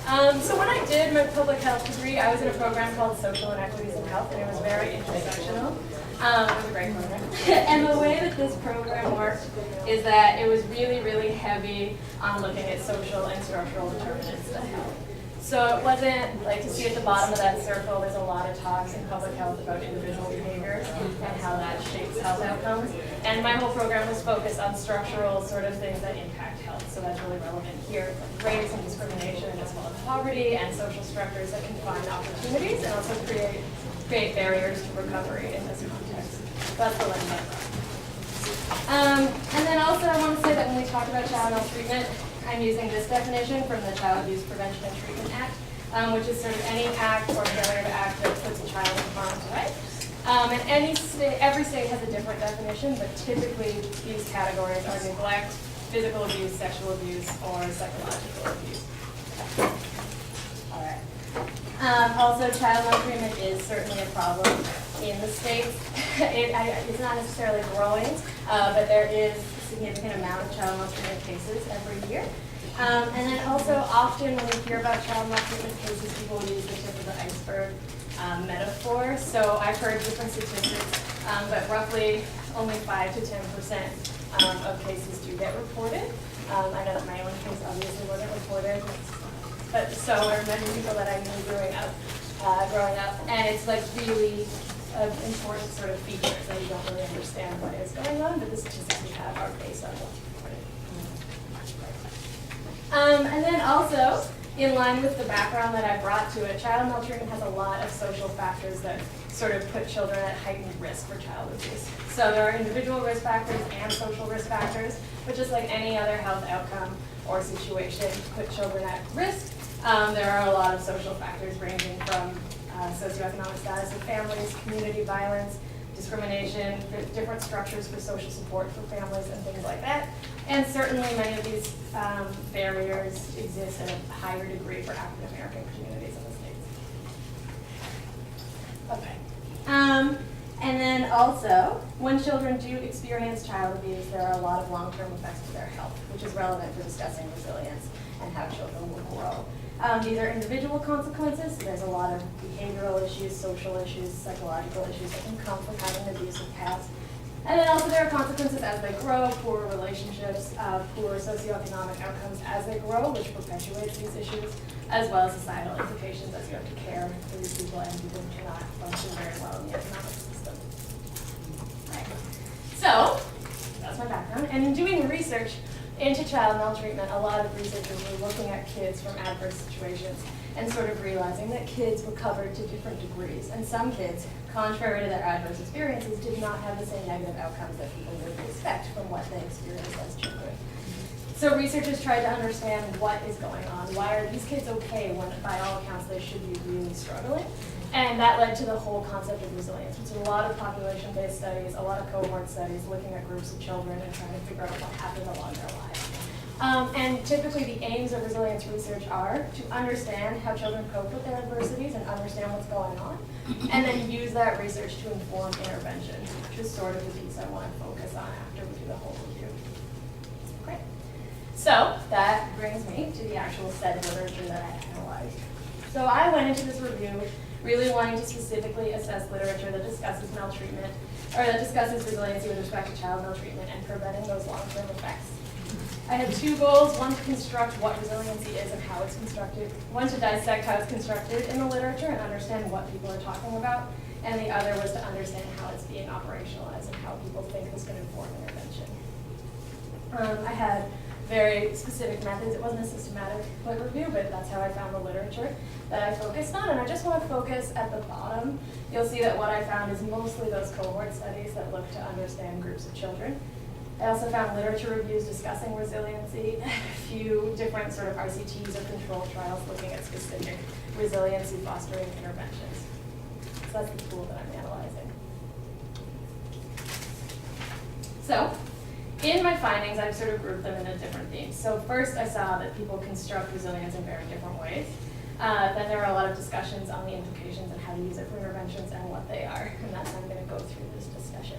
So when I did my public health degree, I was in a program called Social Inequities in Health, and it was very intersectional. It was a great program. And the way that this program worked is that it was really, really heavy on looking at social and structural determinants of health. So it wasn't, like, to see at the bottom of that circle, there's a lot of talks in public health about individual behaviors and how that shapes health outcomes. And my whole program was focused on structural sort of things that impact health. So that's really relevant here, like race and discrimination, as well as poverty and social structures that confine opportunities and also create barriers to recovery in this context. So that's the lens I brought. And then also I want to say that when we talk about child maltreatment, I'm using this definition from the Child Abuse Prevention and Treatment Act, which is sort of any act or failure to act that puts a child in harm's way. And every state has a different definition, but typically these categories are neglect, physical abuse, sexual abuse, or psychological abuse. All right. Also, child maltreatment is certainly a problem in the States. It's not necessarily growing, but there is a significant amount of child maltreatment cases every year. And then also, often when we hear about child maltreatment cases, people use the tip of the iceberg metaphor. So I've heard different statistics, but roughly only 5 to 10% of cases do get reported. I know that my own case obviously wasn't reported, but so are many people that I knew growing up. And it's like really an important sort of feature that you don't really understand what is going on, but the statistics we have are based on what's reported. And then also, in line with the background that I brought to it, child maltreatment has a lot of social factors that sort of put children at heightened risk for child abuse. So there are individual risk factors and social risk factors, but just like any other health outcome or situation put children at risk, there are a lot of social factors ranging from socioeconomic status of families, community violence, discrimination, different structures for social support for families and things like that. And certainly many of these barriers exist at a higher degree for African American communities in the States. Okay. And then also, when children do experience child abuse, there are a lot of long-term effects to their health, which is relevant for discussing resilience and how children will grow. These are individual consequences. So there's a lot of behavioral issues, social issues, psychological issues that can come from having an abusive past. And then also there are consequences as they grow, poor relationships, poor socioeconomic outcomes as they grow, which perpetuates these issues, as well as societal implications as you have to care for these people and people cannot function very well in the economic system. Right. So, that's my background. And in doing research into child maltreatment, a lot of researchers were looking at kids from adverse situations and sort of realizing that kids recovered to different degrees. And some kids, contrary to their adverse experiences, did not have the same negative outcomes that people would expect from what they experienced as children. So researchers tried to understand what is going on. Why are these kids okay when, by all accounts, they should be really struggling? And that led to the whole concept of resilience, which is a lot of population-based studies, a lot of cohort studies, looking at groups of children and trying to figure out what happened along their lives. And typically the aims of resilience research are to understand how children cope with their adversities and understand what's going on, and then use that research to inform intervention, which is sort of the piece I want to focus on after we do the whole review. Great. So that brings me to the actual set of literature that I analyzed. So I went into this review really wanting to specifically assess literature that discusses maltreatment, or that discusses resiliency with respect to child maltreatment and preventing those long-term effects. I had two goals: one, to construct what resiliency is and how it's constructed; one, to dissect how it's constructed in the literature and understand what people are talking about; and the other was to understand how it's being operationalized and how people think this can inform intervention. I had very specific methods. It wasn't a systematic lit review, but that's how I found the literature that I focused on. And I just want to focus at the bottom. You'll see that what I found is mostly those cohort studies that look to understand groups of children. I also found literature reviews discussing resiliency, a few different sort of RCTs or control trials looking at specific resiliency fostering interventions. So that's the tool that I'm analyzing. So, in my findings, I've sort of grouped them into different themes. So first, I saw that people construct resilience in very different ways. Then there were a lot of discussions on the implications and how to use it for interventions and what they are. And that's how I'm going to go through this discussion.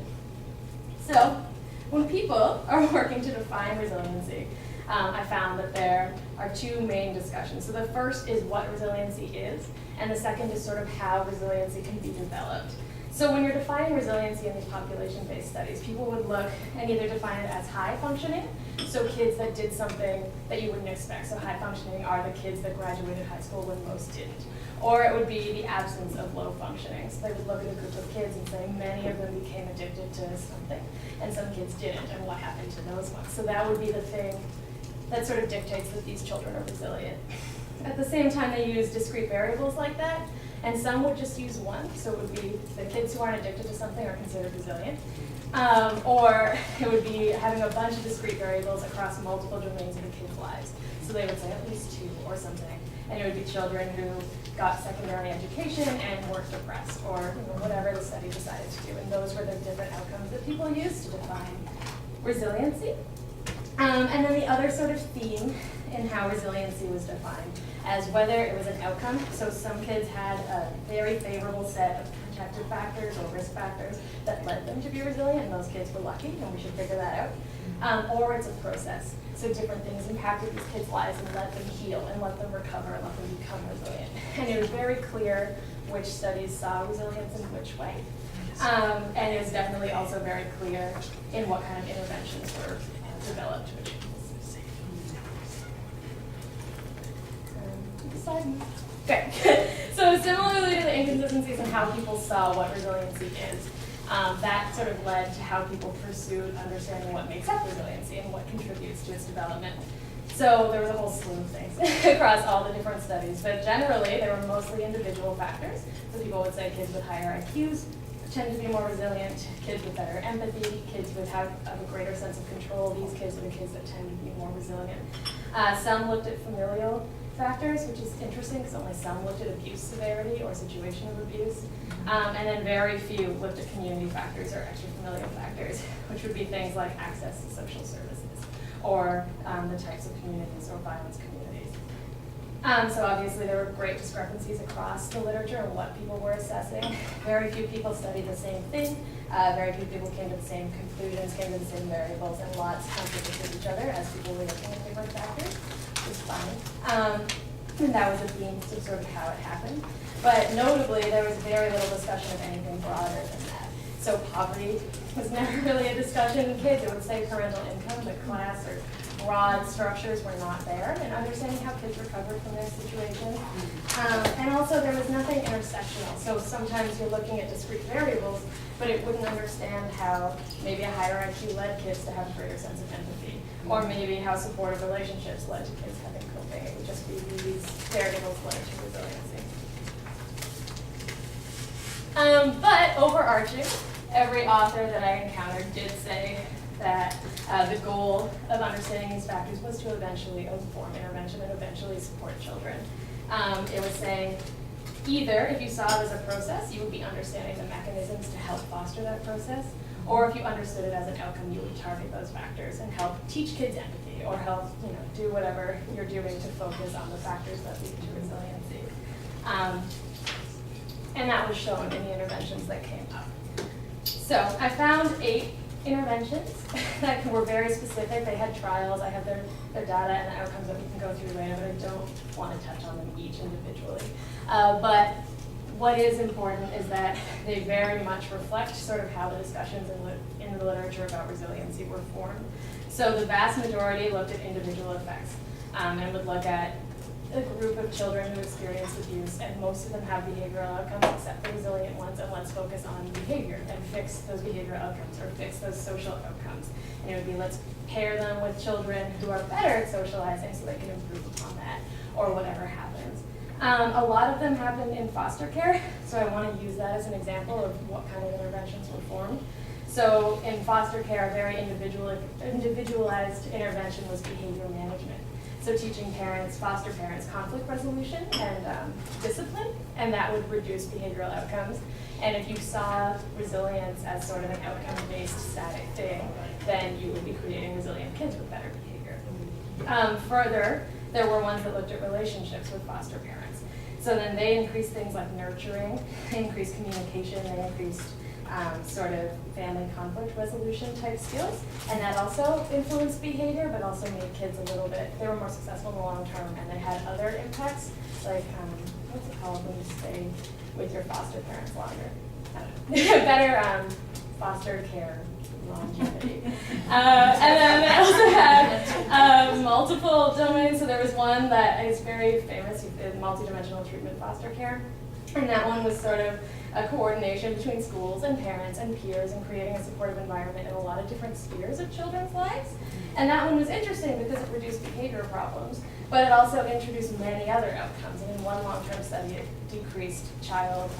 So when people are working to define resiliency, I found that there are two main discussions. So the first is what resiliency is, and the second is sort of how resiliency can be developed. So when you're defining resiliency in these population-based studies, people would look and either define it as high functioning, so kids that did something that you wouldn't expect. So high functioning are the kids that graduated high school when most didn't. Or it would be the absence of low functioning. So they would look at a group of kids and say many of them became addicted to something, and some kids didn't, and what happened to those ones. So that would be the thing that sort of dictates that these children are resilient. At the same time, they use discrete variables like that, and some would just use one. So it would be the kids who aren't addicted to something are considered resilient. Or it would be having a bunch of discrete variables across multiple domains of the kids' lives. So they would say at least two or something. And it would be children who got secondary education and weren't depressed, or whatever the study decided to do. And those were the different outcomes that people used to define resiliency. And then the other sort of theme in how resiliency was defined as whether it was an outcome. So some kids had a very favorable set of protective factors or risk factors that led them to be resilient, and those kids were lucky, and we should figure that out. Or it's a process. So different things impacted these kids' lives and let them heal and let them recover and let them become resilient. And it was very clear which studies saw resilience in which way. And it was definitely also very clear in what kind of interventions were developed. Okay. So similarly to the inconsistencies in how people saw what resiliency is, that sort of led to how people pursued understanding what makes up resiliency and what contributes to its development. So there was a whole slew of things across all the different studies, but generally they were mostly individual factors. So people would say kids with higher IQs tend to be more resilient, kids with better empathy, kids would have a greater sense of control. These kids are the kids that tend to be more resilient. Some looked at familial factors, which is interesting because only some looked at abuse severity or situation of abuse. And then very few looked at community factors or extrafamilial factors, which would be things like access to social services or the types of communities or violence communities. So obviously there were great discrepancies across the literature on what people were assessing. Very few people studied the same thing. Very few people came to the same conclusions, came to the same variables, and lots contradicted each other as people were looking at different factors, which is fine. And that was a theme of sort of how it happened. But notably, there was very little discussion of anything broader than that. So poverty was never really a discussion in kids. It would say parental income, but class or broad structures were not there, and understanding how kids recovered from their situation. And also there was nothing intersectional. So sometimes you're looking at discrete variables, but it wouldn't understand how maybe a higher IQ led kids to have a greater sense of empathy, or maybe how supportive relationships led to kids having coping. It would just be these variables led to resiliency. But overarching, every author that I encountered did say that the goal of understanding these factors was to eventually inform intervention and eventually support children. It was saying either if you saw it as a process, you would be understanding the mechanisms to help foster that process, or if you understood it as an outcome, you would target those factors and help teach kids empathy or help do whatever you're doing to focus on the factors that lead to resiliency. And that was shown in the interventions that came up. So I found 8 interventions that were very specific. They had trials. I have their data and the outcomes that we can go through later, but I don't want to touch on them each individually. But what is important is that they very much reflect sort of how the discussions in the literature about resiliency were formed. So the vast majority looked at individual effects and would look at a group of children who experienced abuse, and most of them have behavioral outcomes except the resilient ones, and let's focus on behavior and fix those behavioral outcomes or fix those social outcomes. And it would be let's pair them with children who are better at socializing so they can improve upon that, or whatever happens. A lot of them happen in foster care, so I want to use that as an example of what kind of interventions were formed. So in foster care, a very individualized intervention was behavior management. So teaching parents, foster parents, conflict resolution and discipline, and that would reduce behavioral outcomes. And if you saw resilience as sort of an outcome-based static thing, then you would be creating resilient kids with better behavior. Further, there were ones that looked at relationships with foster parents. So then they increased things like nurturing, they increased communication, they increased sort of family conflict resolution type skills. And that also influenced behavior, but also made kids a little bit, they were more successful in the long term, and they had other impacts, like, what's it called when you stay with your foster parents longer? I don't know. Better foster care longevity. And then they also had multiple domains. So there was one that is very famous, multidimensional treatment foster care. And that one was sort of a coordination between schools and parents and peers and creating a supportive environment in a lot of different spheres of children's lives. And that one was interesting because it reduced behavior problems, but it also introduced many other outcomes. And in one long-term study, it decreased child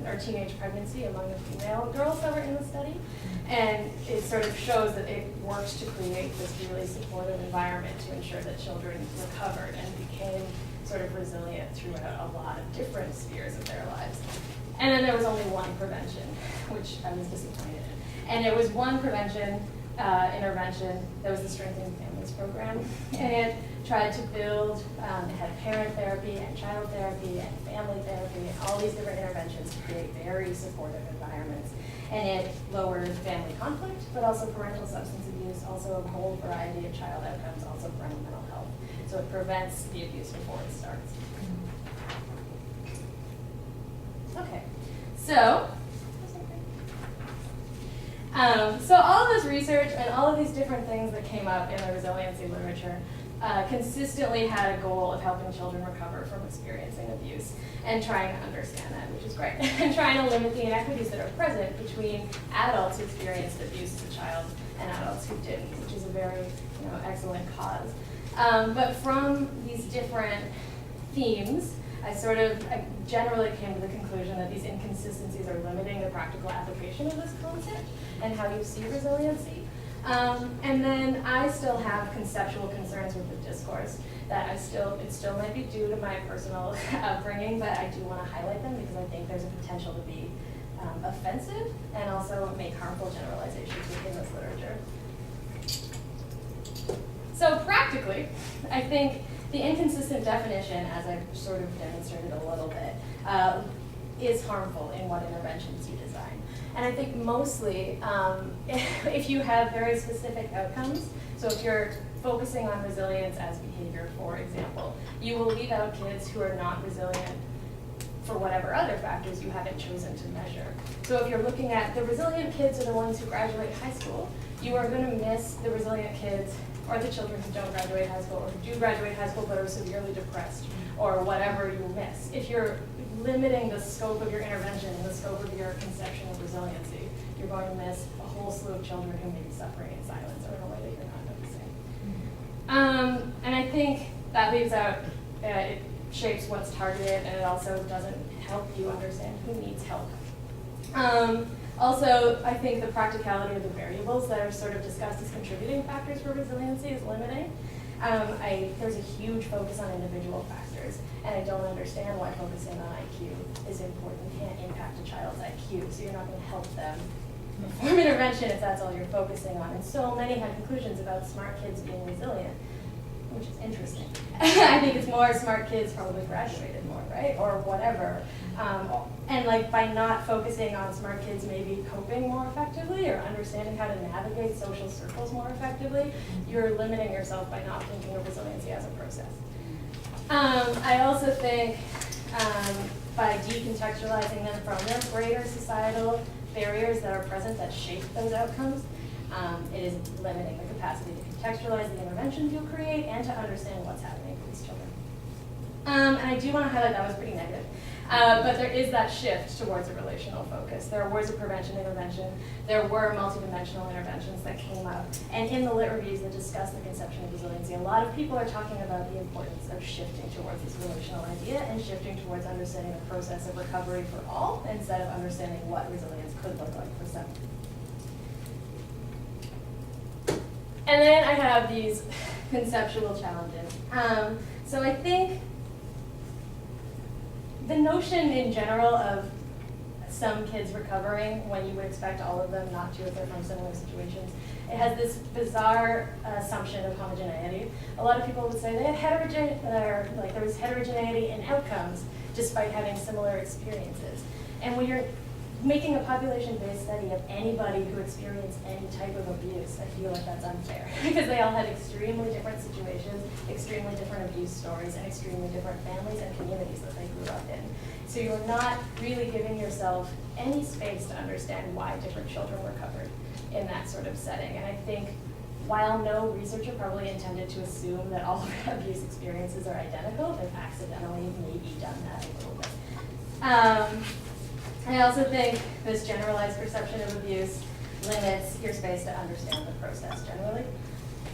or teenage pregnancy among the female girls that were in the study. And it sort of shows that it works to create this really supportive environment to ensure that children recovered and became sort of resilient throughout a lot of different spheres of their lives. And then there was only one prevention, which I was disappointed in. And it was one prevention intervention that was the Strengthening Families program. And it tried to build, it had parent therapy and child therapy and family therapy and all these different interventions to create very supportive environments. And it lowered family conflict, but also parental substance abuse, also a whole variety of child outcomes, also parental mental health. So it prevents the abuse before it starts. Okay, so all of this research and all of these different things that came up in the resiliency literature consistently had a goal of helping children recover from experiencing abuse and trying to understand that, which is great, and trying to limit the inequities that are present between adults who experienced abuse as a child and adults who didn't, which is a very excellent cause. But from these different themes, I generally came to the conclusion that these inconsistencies are limiting the practical application of this concept and how you see resiliency. And then I still have conceptual concerns with the discourse that it still might be due to my personal upbringing, but I do want to highlight them because I think there's a potential to be offensive and also make harmful generalizations within this literature. So practically, I think the inconsistent definition, as I've sort of demonstrated a little bit, is harmful in what interventions you design. And I think mostly, if you have very specific outcomes, so if you're focusing on resilience as behavior, for example, you will leave out kids who are not resilient for whatever other factors you haven't chosen to measure. So if you're looking at the resilient kids are the ones who graduate high school, you are going to miss the resilient kids or the children who don't graduate high school or who do graduate high school but are severely depressed or whatever you miss. If you're limiting the scope of your intervention and the scope of your conception of resiliency, you're going to miss a whole slew of children who may be suffering in silence or in a way that you're not noticing. And I think that leaves out, it shapes what's targeted, and it also doesn't help you understand who needs help. Also, I think the practicality of the variables that are sort of discussed as contributing factors for resiliency is limiting. There's a huge focus on individual factors, and I don't understand why focusing on IQ is important. You can't impact a child's IQ, so you're not going to help them perform intervention if that's all you're focusing on. And so many have conclusions about smart kids being resilient, which is interesting. I think it's more smart kids probably graduated more, right? Or whatever. And like by not focusing on smart kids maybe coping more effectively or understanding how to navigate social circles more effectively, you're limiting yourself by not thinking of resiliency as a process. I also think by decontextualizing them from their greater societal barriers that are present that shape those outcomes, it is limiting the capacity to contextualize the interventions you'll create and to understand what's happening for these children. And I do want to highlight that was pretty negative. But there is that shift towards a relational focus. There was a prevention intervention. There were multidimensional interventions that came up. And in the lit reviews that discuss the conception of resiliency, a lot of people are talking about the importance of shifting towards this relational idea and shifting towards understanding the process of recovery for all instead of understanding what resilience could look like for some. And then I have these conceptual challenges. So I think the notion in general of some kids recovering when you would expect all of them not to if they're from similar situations, it has this bizarre assumption of homogeneity. A lot of people would say they had there was heterogeneity in outcomes despite having similar experiences. And when you're making a population-based study of anybody who experienced any type of abuse, I feel like that's unfair because they all had extremely different situations, extremely different abuse stories, and extremely different families and communities that they grew up in. So you're not really giving yourself any space to understand why different children were covered in that sort of setting. And I think while no researcher probably intended to assume that all abuse experiences are identical, they've accidentally maybe done that a little bit. I also think this generalized perception of abuse limits your space to understand the process generally.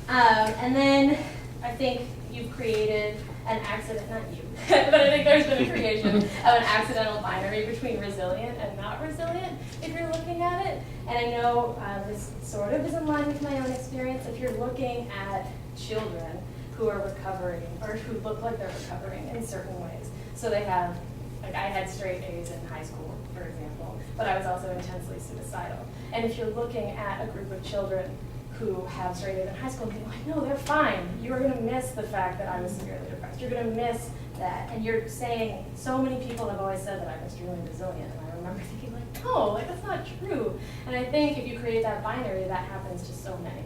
And then I think you've created an accident, not you, but I think there's been a creation of an accidental binary between resilient and not resilient if you're looking at it. And I know this sort of is in line with my own experience. If you're looking at children who are recovering or who look like they're recovering in certain ways, so they have, like I had straight A's in high school, for example, but I was also intensely suicidal. And if you're looking at a group of children who have straight A's in high school and being like, no, they're fine. You're gonna miss the fact that I was severely depressed. You're gonna miss that. And you're saying, so many people have always said that I'm extremely resilient. And I remember thinking like, no, like that's not true. And I think if you create that binary, that happens to so many,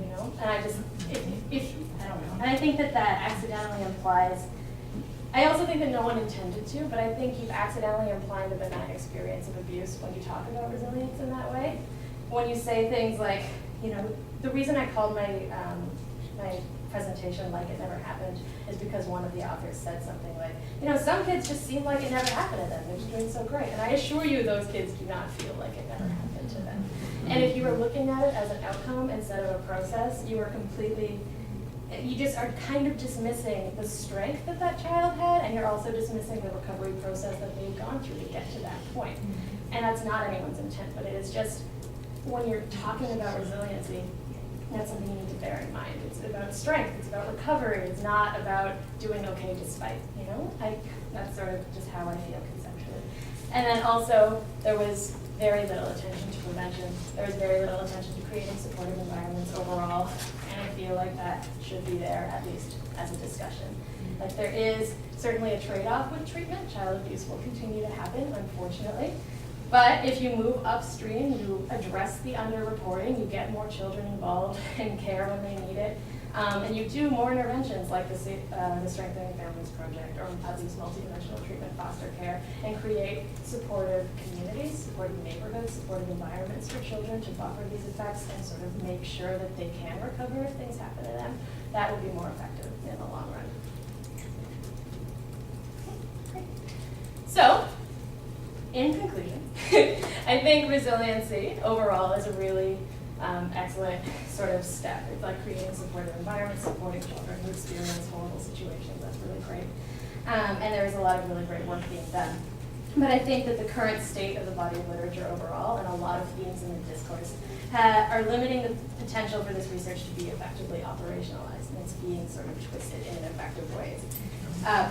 you know? And I just, if I don't know. And I think that that accidentally implies, I also think that no one intended to, but I think you've accidentally implied a benign experience of abuse when you talk about resilience in that way. When you say things like, you know, the reason I called my my presentation like it never happened is because one of the authors said something like, you know, some kids just seem like it never happened to them. They're just doing so great. And I assure you those kids do not feel like it never happened to them. And if you were looking at it as an outcome instead of a process, you just are kind of dismissing the strength that that child had, and you're also dismissing the recovery process that they've gone through to get to that point. And that's not anyone's intent, but it is just, when you're talking about resiliency, that's something you need to bear in mind. It's about strength, it's about recovery, it's not about doing okay despite, you know? That's sort of just how I feel conceptually. And then also, there was very little attention to prevention. There was very little attention to creating supportive environments overall, and I feel like that should be there, at least as a discussion. Like there is certainly a trade-off with treatment. Child abuse will continue to happen, unfortunately. But if you move upstream, you address the underreporting, you get more children involved in care when they need it, and you do more interventions like the Strengthening Families Project, or at least multidimensional treatment foster care, and create supportive communities, supportive neighborhoods, supportive environments for children to buffer these effects and sort of make sure that they can recover if things happen to them. That would be more effective in the long run. Okay, great. So, in conclusion, I think resiliency overall is a really excellent sort of step. It's like creating supportive environments, supporting children who experience horrible situations. That's really great. And there is a lot of really great work being done. But I think that the current state of the body of literature overall, and a lot of themes in the discourse, are limiting the potential for this research to be effectively operationalized, and it's being sort of twisted in ineffective ways.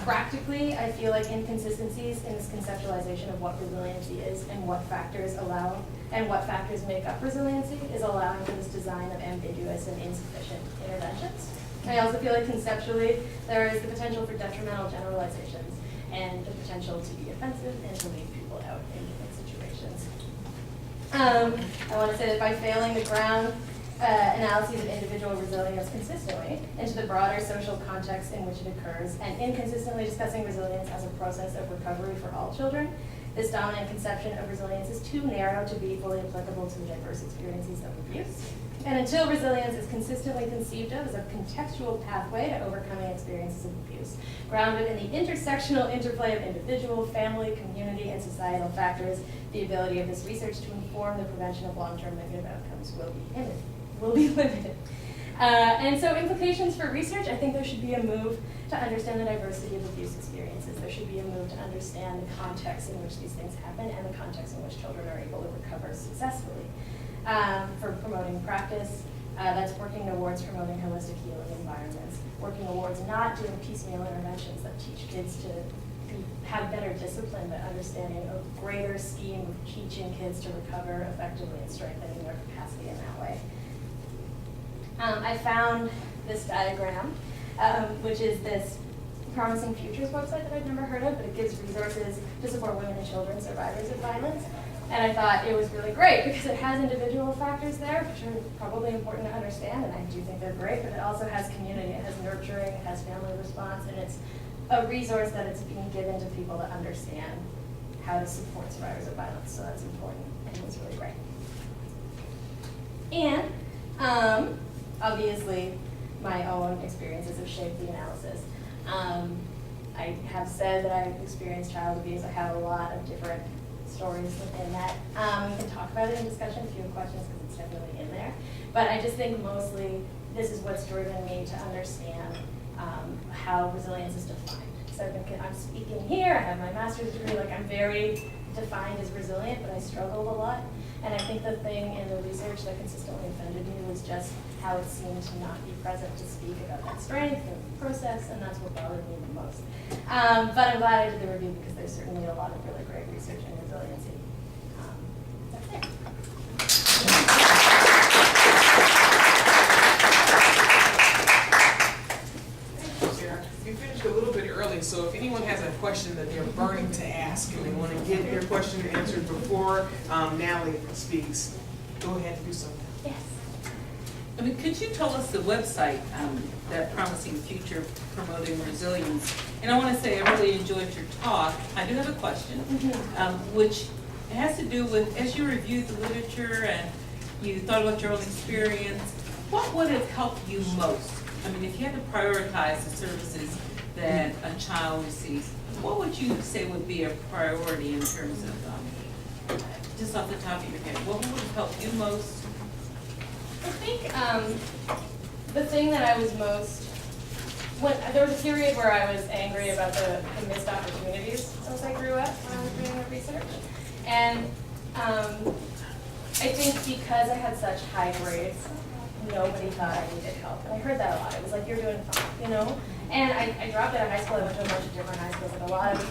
Practically, I feel like inconsistencies in this conceptualization of what resiliency is and what factors allow and what factors make up resiliency is allowing for this design of ambiguous and insufficient interventions. I also feel like conceptually there is the potential for detrimental generalizations and the potential to be offensive and to leave people out in different situations. I want to say that by failing to ground analyses of individual resilience consistently into the broader social context in which it occurs, and inconsistently discussing resilience as a process of recovery for all children, this dominant conception of resilience is too narrow to be fully applicable to the diverse experiences of abuse. And until resilience is consistently conceived of as a contextual pathway to overcoming experiences of abuse, grounded in the intersectional interplay of individual, family, community, and societal factors, the ability of this research to inform the prevention of long-term negative outcomes will be limited. And so implications for research, I think there should be a move to understand the diversity of abuse experiences. There should be a move to understand the context in which these things happen and the context in which children are able to recover successfully. For promoting practice, that's working towards promoting holistic healing environments, working towards not doing piecemeal interventions that teach kids to have better discipline, but understanding a greater scheme of teaching kids to recover effectively and strengthening their capacity in that way. I found this diagram, which is this Promising Futures website that I've never heard of, but it gives resources to support women and children survivors of violence. And I thought it was really great because it has individual factors there, which are probably important to understand, and I do think they're great, but it also has community, it has nurturing, it has family response, and it's a resource that it's being given to people to understand how to support survivors of violence, so that's important, and it was really great. And obviously, my own experiences have shaped the analysis. I have said that I've experienced child abuse. I have a lot of different stories within that. We can talk about it in discussion if you have questions, because it's definitely in there. But I just think mostly this is what's driven me to understand how resilience is defined. So I'm speaking here, I have my master's degree, like I'm very defined as resilient, but I struggled a lot. And I think the thing in the research that consistently offended me was just how it seemed to not be present to speak about that strength and process, and that's what bothered me the most. But I'm glad I did the review because there's certainly a lot of really great research in resiliency. That's it. Sarah, you finished a little bit early, so if anyone has a question that they're burning to ask and they want to get their question answered before Natalie speaks, go ahead and do so. Yes. I mean, could you tell us the website, that Promising Future Promoting Resilience? And I want to say I really enjoyed your talk. I do have a question, which has to do with, as you reviewed the literature and you thought about your own experience, what would have helped you most? I mean, if you had to prioritize the services that a child receives, what would you say would be a priority in terms of, just off the top of your head, what would have helped you most? I think the thing that I was most, there was a period where I was angry about the missed opportunities as I grew up when I was doing the research. And I think because I had such high grades, nobody thought I needed help. And I heard that a lot. It was like, you're doing fine, you know? And I dropped out of high school. I went to a bunch of different high schools. And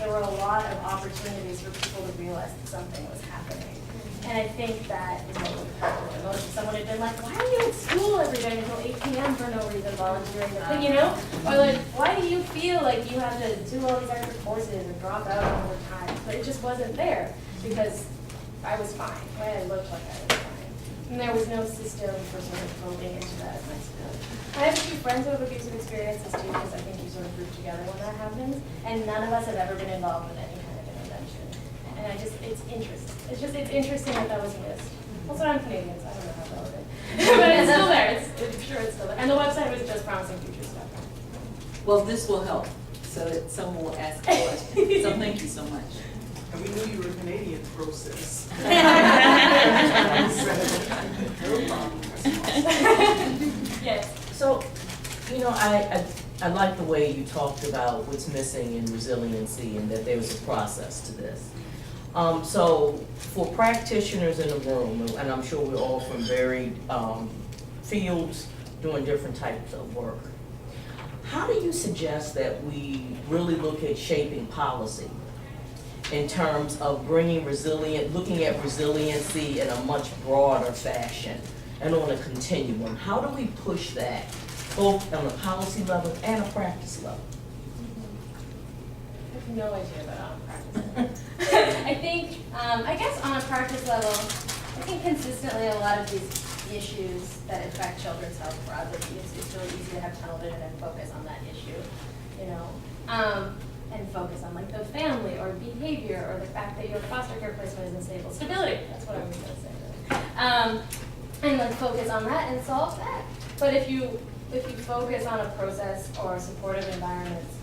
there were a lot of opportunities for people to realize that something was happening. And I think that is what would have happened the most. If someone had been like, why are you at school every day until 8 p.m. for no reason, volunteering, you know? Or like, why do you feel like you have to do all these extra courses or drop out all the time? But it just wasn't there because I was fine. Right? I looked like I was fine. And there was no system for sort of building into that as my skill. I have a few friends who have abusive experiences too, because I think you sort of group together when that happens. And none of us have ever been involved with any kind of intervention. And it's interesting. It's interesting that was missed. Also, I'm Canadian, so I don't know how relevant. But it's still there. I'm sure it's still there. And the website was just promisingfutures.com. Well, this will help, so that someone will ask a question. So thank you so much. And we knew you were a Canadian process. No problem. Yes. So, you know, I like the way you talked about what's missing in resiliency and that there's a process to this. So for practitioners in the room, and I'm sure we're all from varied fields doing different types of work, how do you suggest that we really look at shaping policy in terms of bringing looking at resiliency in a much broader fashion and on a continuum? How do we push that both on a policy level and a practice level? I have no idea about on practice. I think, I guess on a practice level, I think consistently a lot of these issues that affect children's health broadly, it's really easy to have tunnel vision and focus on that issue, you know, and focus on like the family or behavior or the fact that your foster care placement isn't stable. Stability, that's what I was going to say. Really. And like focus on that and solve that. But if you focus on a process or supportive environments,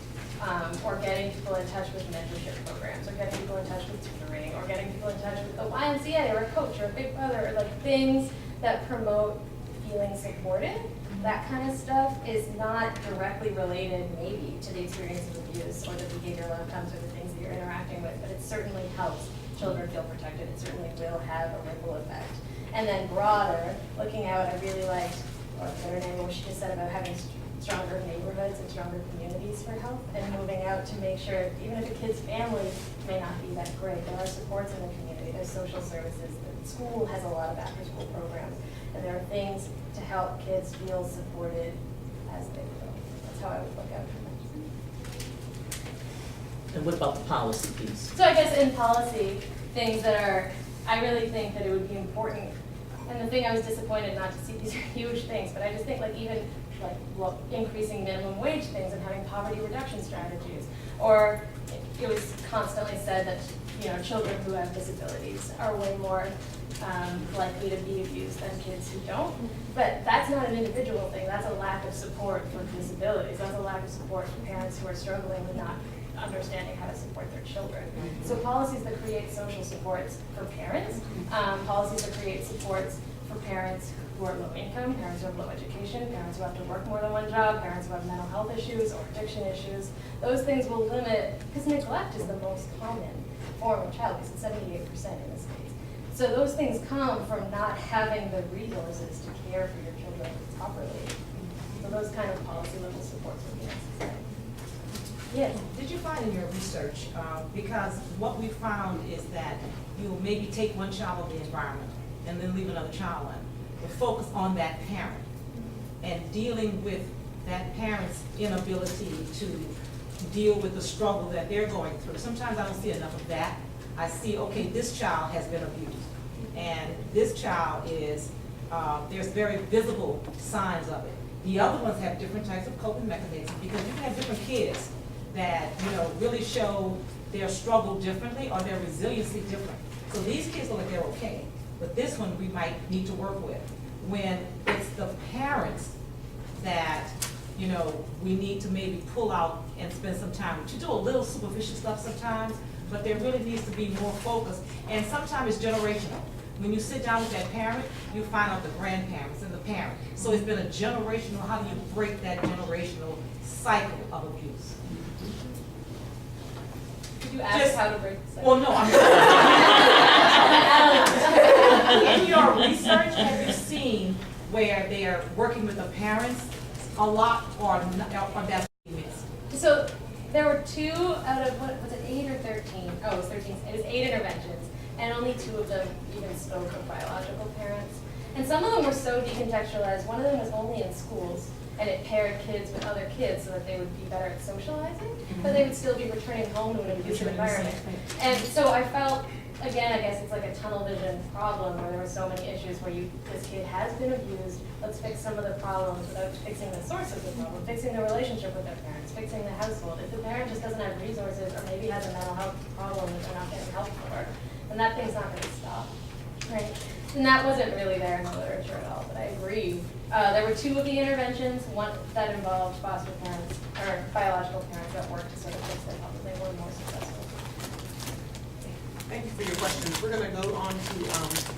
or getting people in touch with mentorship programs, or getting people in touch with tutoring, or getting people in touch with a YMCA or a coach or a big brother, or like things that promote feeling supported, that kind of stuff is not directly related maybe to the experience of abuse or the behavioral outcomes or the things that you're interacting with, but it certainly helps children feel protected. It certainly will have a ripple effect. And then broader, looking out, I really liked what she just said about having stronger neighborhoods and stronger communities for health, and moving out to make sure, even if a kid's family may not be that great, there are supports in the community, there's social services, the school has a lot of after-school programs, and there are things to help kids feel supported as they grow. That's how I would look out for that. And what about the policy piece? So I guess in policy, things that are I really think that it would be important, and the thing I was disappointed not to see, these are huge things, but I just think like even like increasing minimum wage things and having poverty reduction strategies, or it was constantly said that, you know, children who have disabilities are way more likely to be abused than kids who don't. But that's not an individual thing, that's a lack of support for disabilities, that's a lack of support for parents who are struggling with not understanding how to support their children. So policies that create social supports for parents, policies that create supports for parents who are low income, parents who have low education, parents who have to work more than one job, parents who have mental health issues or addiction issues, those things will limit, because neglect is the most common form of child abuse, it's 78% in the States. So those things come from not having the resources to care for your children properly. So those kind of policy level supports would be necessary. Yes. Did you find in your research, because what we found is that you maybe take one child of the environment and then leave another child in, but focus on that parent and dealing with that parent's inability to deal with the struggle that they're going through. Sometimes I don't see enough of that. I see, okay, this child has been abused, and this child is, there's very visible signs of it. The other ones have different types of coping mechanisms, because you can have different kids that, you know, really show their struggle differently or their resiliency different. So these kids look like they're okay, but this one we might need to work with. When it's the parents that, you know, we need to maybe pull out and spend some time. To do a little superficial stuff sometimes, but there really needs to be more focus. And sometimes it's generational. When you sit down with that parent, you find out the grandparents and the parent. So it's been a generational, how do you break that generational cycle of abuse? Could you ask how to break the cycle? Well, no, I'm in your research, have you seen where they are working with the parents a lot or that's missed? So there were 2 out of, what was it, 8 or 13? Oh, it was 13. It was 8 interventions, and only 2 of them even spoke of biological parents. And some of them were so decontextualized. One of them was only in schools, and it paired kids with other kids so that they would be better at socializing, but they would still be returning home to an abusive environment. And so I felt, again, I guess it's like a tunnel vision problem where there were so many issues where this kid has been abused, let's fix some of the problems without fixing the source of the problem, fixing the relationship with their parents, fixing the household. If the parent just doesn't have resources or maybe has a mental health problem that they're not getting help for, then that thing's not going to stop, right? And that wasn't really there in the literature at all, but I agree. There were 2 of the interventions, one that involved foster parents or biological parents that worked to sort of fix their problem. They were more successful. Thank you for your questions. We're going to go on to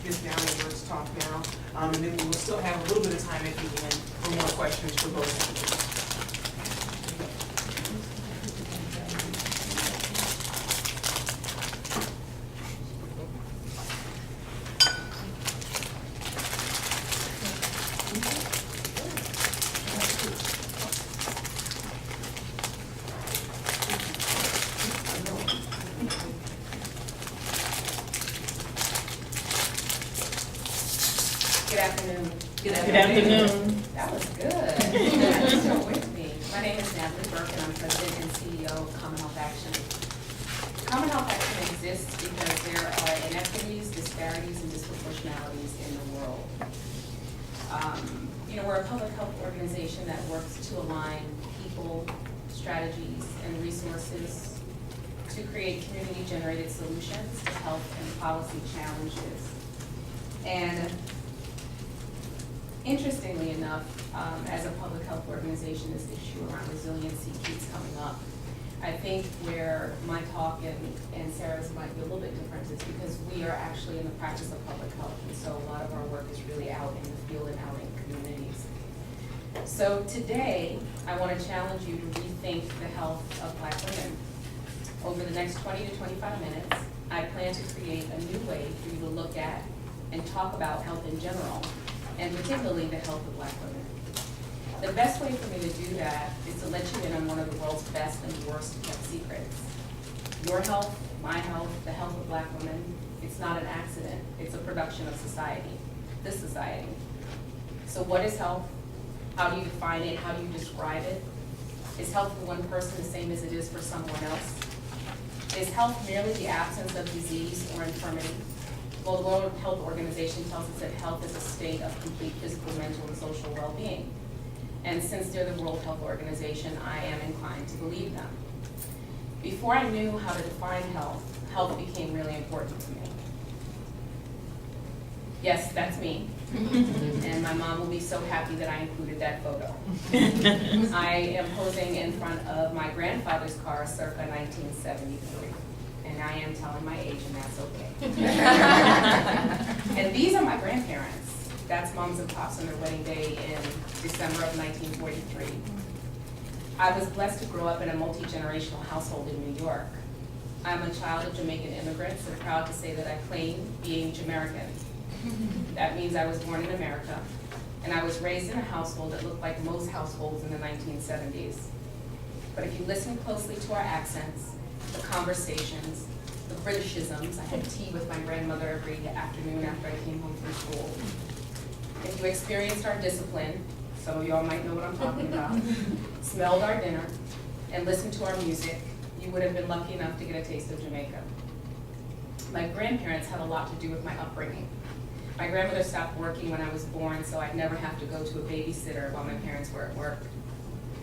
Ms. Natalie Burke's talk now, and then we will still have a little bit of time at the end for more questions for both of you. Good afternoon. Good afternoon. That was good. You're still with me. My name is Natalie Burke, and I'm President and CEO of CommonHealth Action. CommonHealth Action exists because there are inequities, disparities, and disproportionalities in the world. We're a public health organization that works to align people, strategies, and resources to create community-generated solutions to health and policy challenges. And interestingly enough, as a public health organization, this issue around resiliency keeps coming up. I think where my talk and Sarah's might be a little bit different is because we are actually in the practice of public health, and so a lot of our work is really out in the field and out in communities. So today, I want to challenge you to rethink the health of Black women. Over the next 20 to 25 minutes, I plan to create a new way for you to look at and talk about health in general, and particularly the health of Black women. The best way for me to do that is to let you in on one of the world's best and worst kept secrets. Your health, my health, the health of Black women, it's not an accident. It's a production of society, this society. So what is health? How do you define it? How do you describe it? Is health for one person the same as it is for someone else? Is health merely the absence of disease or infirmity? Well, the World Health Organization tells us that health is a state of complete physical, mental, and social well-being. And since they're the World Health Organization, I am inclined to believe them. Before I knew how to define health, health became really important to me. Yes, that's me. And my mom will be so happy that I included that photo. I am posing in front of my grandfather's car circa 1973. And I am telling my age, and that's okay. And these are my grandparents. That's moms and pops on their wedding day in December of 1943. I was blessed to grow up in a multi-generational household in New York. I'm a child of Jamaican immigrants and proud to say that I claim being Jamaican. That means I was born in America, and I was raised in a household that looked like most households in the 1970s. But if you listen closely to our accents, the conversations, the Britishisms, I had tea with my grandmother every afternoon after I came home from school. If you experienced our discipline, some of y'all might know what I'm talking about, smelled our dinner, and listened to our music, you would have been lucky enough to get a taste of Jamaica. My grandparents had a lot to do with my upbringing. My grandmother stopped working when I was born, so I'd never have to go to a babysitter while my parents were at work.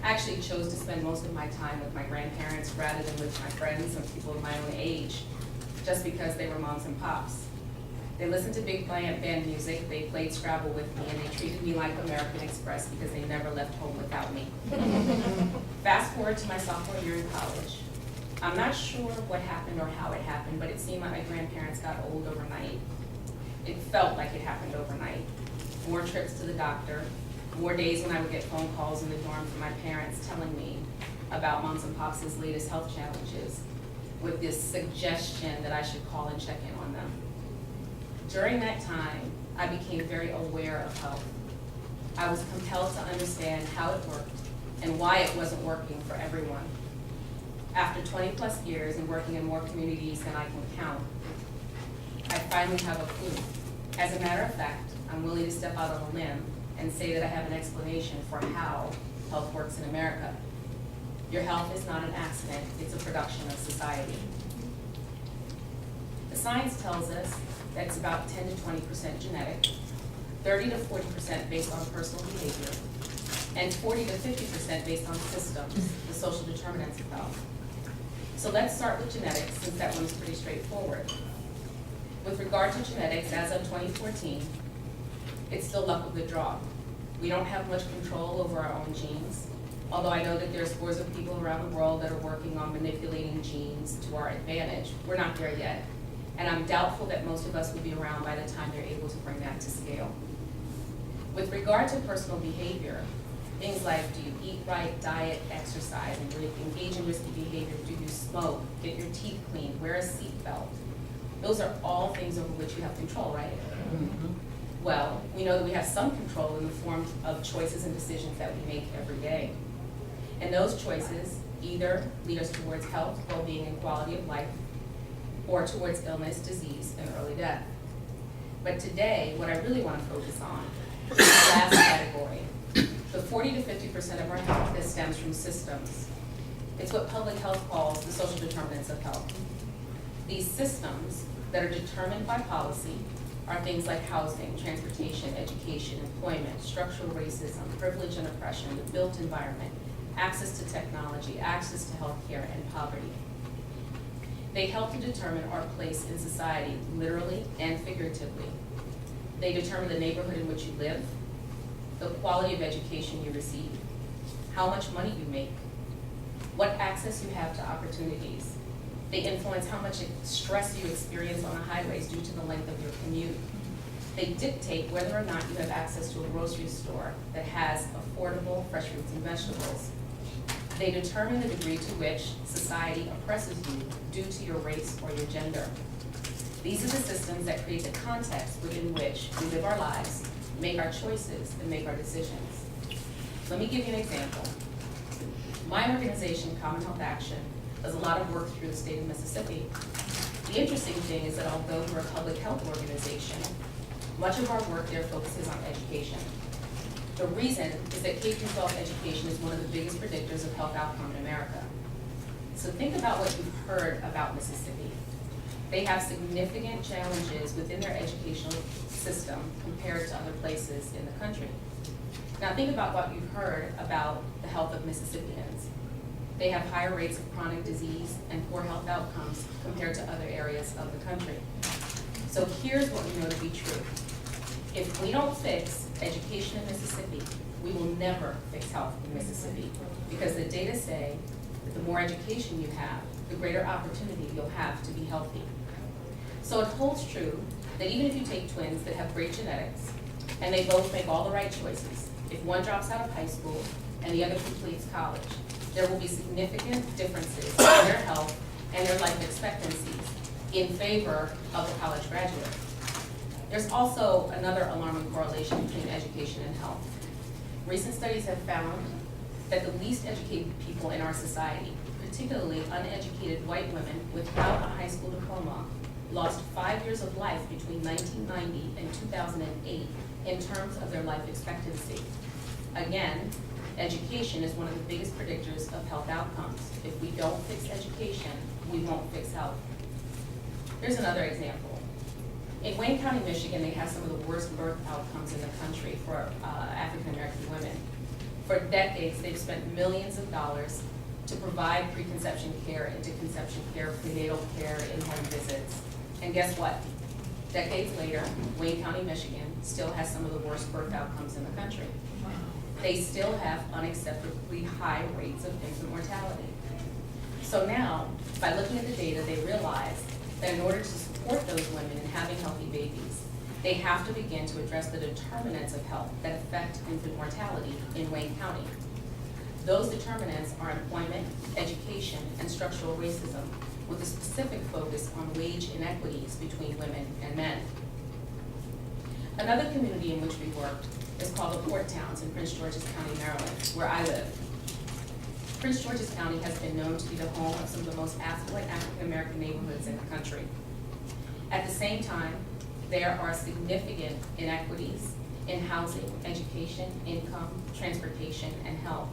I actually chose to spend most of my time with my grandparents rather than with my friends and people of my own age, just because they were moms and pops. They listened to big band music, they played Scrabble with me, and they treated me like American Express because they never left home without me. Fast forward to my sophomore year in college. I'm not sure what happened or how it happened, but it seemed like my grandparents got old overnight. It felt like it happened overnight. More trips to the doctor, more days when I would get phone calls in the dorm from my parents telling me about moms and pops' latest health challenges, with this suggestion that I should call and check in on them. During that time, I became very aware of health. I was compelled to understand how it worked and why it wasn't working for everyone. After 20+ years and working in more communities than I can count, I finally have a clue. As a matter of fact, I'm willing to step out on a limb and say that I have an explanation for how health works in America. Your health is not an accident, it's a production of society. The science tells us that it's about 10 to 20% genetic, 30 to 40% based on personal behavior, and 40 to 50% based on systems, the social determinants of health. So let's start with genetics, since that one's pretty straightforward. With regard to genetics, as of 2014, it's still luck of the draw. We don't have much control over our own genes, although I know that there are scores of people around the world that are working on manipulating genes to our advantage. We're not there yet, and I'm doubtful that most of us will be around by the time they're able to bring that to scale. With regard to personal behavior, things like, do you eat right, diet, exercise, and engage in risky behavior? Do you smoke, get your teeth cleaned, wear a seatbelt? Those are all things over which you have control, right? Mm-hmm. Well, we know that we have some control in the form of choices and decisions that we make every day. And those choices either lead us towards health, well-being, and quality of life, or towards illness, disease, and early death. But today, what I really want to focus on is the last category, the 40 to 50% of our health that stems from systems. It's what public health calls the social determinants of health. These systems that are determined by policy are things like housing, transportation, education, employment, structural racism, privilege and oppression, the built environment, access to technology, access to health care, and poverty. They help to determine our place in society, literally and figuratively. They determine the neighborhood in which you live, the quality of education you receive, how much money you make, what access you have to opportunities. They influence how much stress you experience on the highways due to the length of your commute. They dictate whether or not you have access to a grocery store that has affordable fresh fruits and vegetables. They determine the degree to which society oppresses you due to your race or your gender. These are the systems that create the context within which we live our lives, make our choices, and make our decisions. Let me give you an example. My organization, CommonHealth Action, does a lot of work through the state of Mississippi. The interesting thing is that although we're a public health organization, much of our work there focuses on education. The reason is that K-12 education is one of the biggest predictors of health outcome in America. So think about what you've heard about Mississippi. They have significant challenges within their educational system compared to other places in the country. Now think about what you've heard about the health of Mississippians. They have higher rates of chronic disease and poor health outcomes compared to other areas of the country. So here's what we know to be true. If we don't fix education in Mississippi, we will never fix health in Mississippi, because the data say that the more education you have, the greater opportunity you'll have to be healthy. So it holds true that even if you take twins that have great genetics, and they both make all the right choices, if one drops out of high school and the other completes college, there will be significant differences in their health and their life expectancies in favor of the college graduate. There's also another alarming correlation between education and health. Recent studies have found that the least educated people in our society, particularly uneducated white women without a high school diploma, lost 5 years of life between 1990 and 2008 in terms of their life expectancy. Again, education is one of the biggest predictors of health outcomes. If we don't fix education, we won't fix health. Here's another example. In Wayne County, Michigan, they have some of the worst birth outcomes in the country for African American women. For decades, they've spent millions of dollars to provide preconception care, interconception care, prenatal care, in-home visits. And guess what? Decades later, Wayne County, Michigan still has some of the worst birth outcomes in the country. They still have unacceptably high rates of infant mortality. So now, by looking at the data, they realize that in order to support those women in having healthy babies, they have to begin to address the determinants of health that affect infant mortality in Wayne County. Those determinants are employment, education, and structural racism, with a specific focus on wage inequities between women and men. Another community in which we worked is called the Port Towns in Prince George's County, Maryland, where I live. Prince George's County has been known to be the home of some of the most affluent African American neighborhoods in the country. At the same time, there are significant inequities in housing, education, income, transportation, and health.